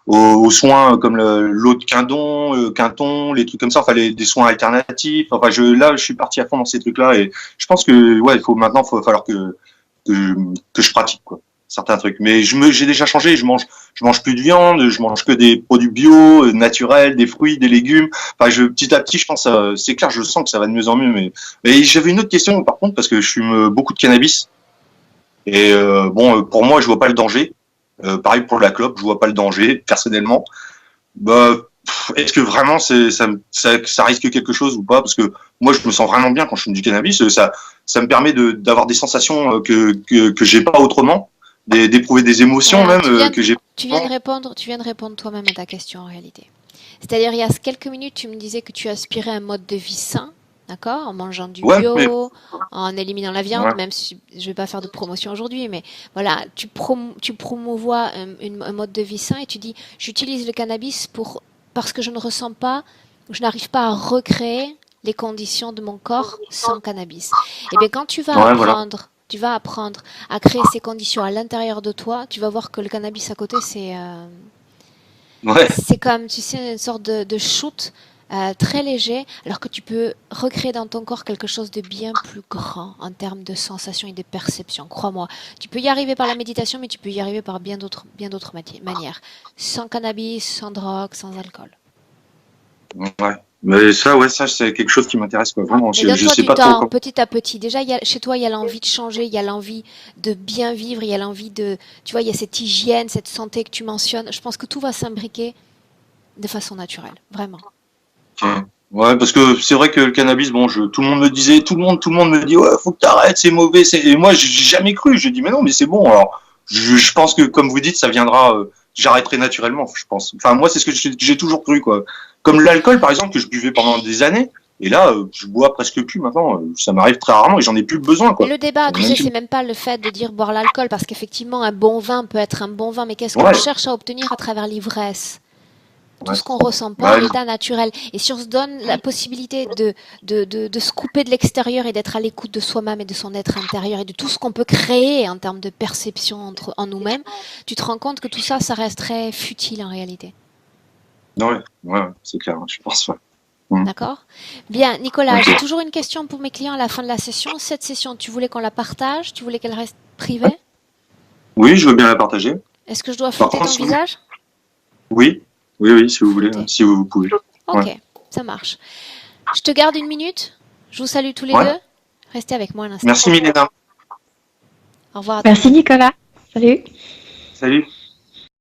aux soins comme l'eau de Quinton, les trucs comme ça, enfin des soins alternatifs. Enfin, là, je suis parti à fond dans ces trucs-là et je pense que ouais, il va falloir que je pratique quoi, certains trucs. Mais j'ai déjà changé. Je mange plus de viande, je mange que des produits bio, naturels, des fruits, des légumes. Enfin, petit à petit, je pense, c'est clair, je sens que ça va de mieux en mieux. Mais j'avais une autre question par contre parce que je fume beaucoup de cannabis et pour moi, je vois pas le danger. Pareil pour la clope, je vois pas le danger personnellement. Bah, est-ce que vraiment ça risque quelque chose ou pas? Parce que moi, je me sens vraiment bien quand je fume du cannabis. Ça me permet d'avoir des sensations que j'ai pas autrement, d'éprouver des émotions que j'ai. Tu viens de répondre toi-même à ta question en réalité. C'est-à-dire, il y a quelques minutes, tu me disais que tu aspirais à un mode de vie sain. D'accord? En mangeant du bio, en éliminant la viande, même si je ne vais pas faire de promotion aujourd'hui, mais voilà, tu promouvois un mode de vie sain et tu dis, j'utilise le cannabis parce que je ne ressens pas, je n'arrive pas à recréer les conditions de mon corps sans cannabis. Et bien, quand tu vas apprendre à créer ces conditions à l'intérieur de toi, tu vas voir que le cannabis à côté, c'est comme, tu sais, une sorte de shoot. Très léger, alors que tu peux recréer dans ton corps quelque chose de bien plus grand en termes de sensations et de perceptions. Crois-moi, tu peux y arriver par la méditation, mais tu peux y arriver par bien d'autres manières. Sans cannabis, sans drogue, sans alcool. Ouais. Mais ça c'est quelque chose qui m'intéresse quoi. Vraiment, je sais pas trop. Petit à petit. Déjà, chez toi, il y a l'envie de changer, il y a l'envie de bien vivre, il y a l'envie de, tu vois, il y a cette hygiène, cette santé que tu mentionnes. Je pense que tout va s'imbriquer de façon naturelle, vraiment. Ouais, parce que c'est vrai que le cannabis, tout le monde me disait, tout le monde me dit, ouais, faut que t'arrêtes, c'est mauvais. Et moi, j'ai jamais cru. J'ai dit, mais non, mais c'est bon. Alors, je pense que, comme vous dites, ça viendra. J'arrêterai naturellement, je pense. Enfin, moi, c'est ce que j'ai toujours cru, quoi. Comme l'alcool, par exemple, que je buvais pendant des années. Et là, je bois presque plus maintenant. Ça m'arrive très rarement et j'en ai plus besoin, quoi. Et le débat, tu sais, c'est même pas le fait de dire boire l'alcool, parce qu'effectivement, un bon vin peut être un bon vin, mais qu'est-ce qu'on cherche à obtenir à travers l'ivresse? Tout ce qu'on ressent pas à l'état naturel. Et si on se donne la possibilité de se couper de l'extérieur et d'être à l'écoute de soi-même et de son être intérieur et de tout ce qu'on peut créer en termes de perception en nous-mêmes, tu te rends compte que tout ça, ça reste très futile en réalité. Ouais, c'est clair, je pense. Ouais. D'accord? Bien, Nicolas, j'ai toujours une question pour mes clients à la fin de la session. Cette session, tu voulais qu'on la partage? Tu voulais qu'elle reste privée? Oui, je veux bien la partager. Est-ce que je dois flouter ton visage? Oui, si vous voulez, si vous pouvez. Ok, ça marche. Je te garde une minute. Je vous salue tous les deux. Restez avec moi un instant. Merci Milena. Au revoir. Merci Nicolas. Salut. Salut.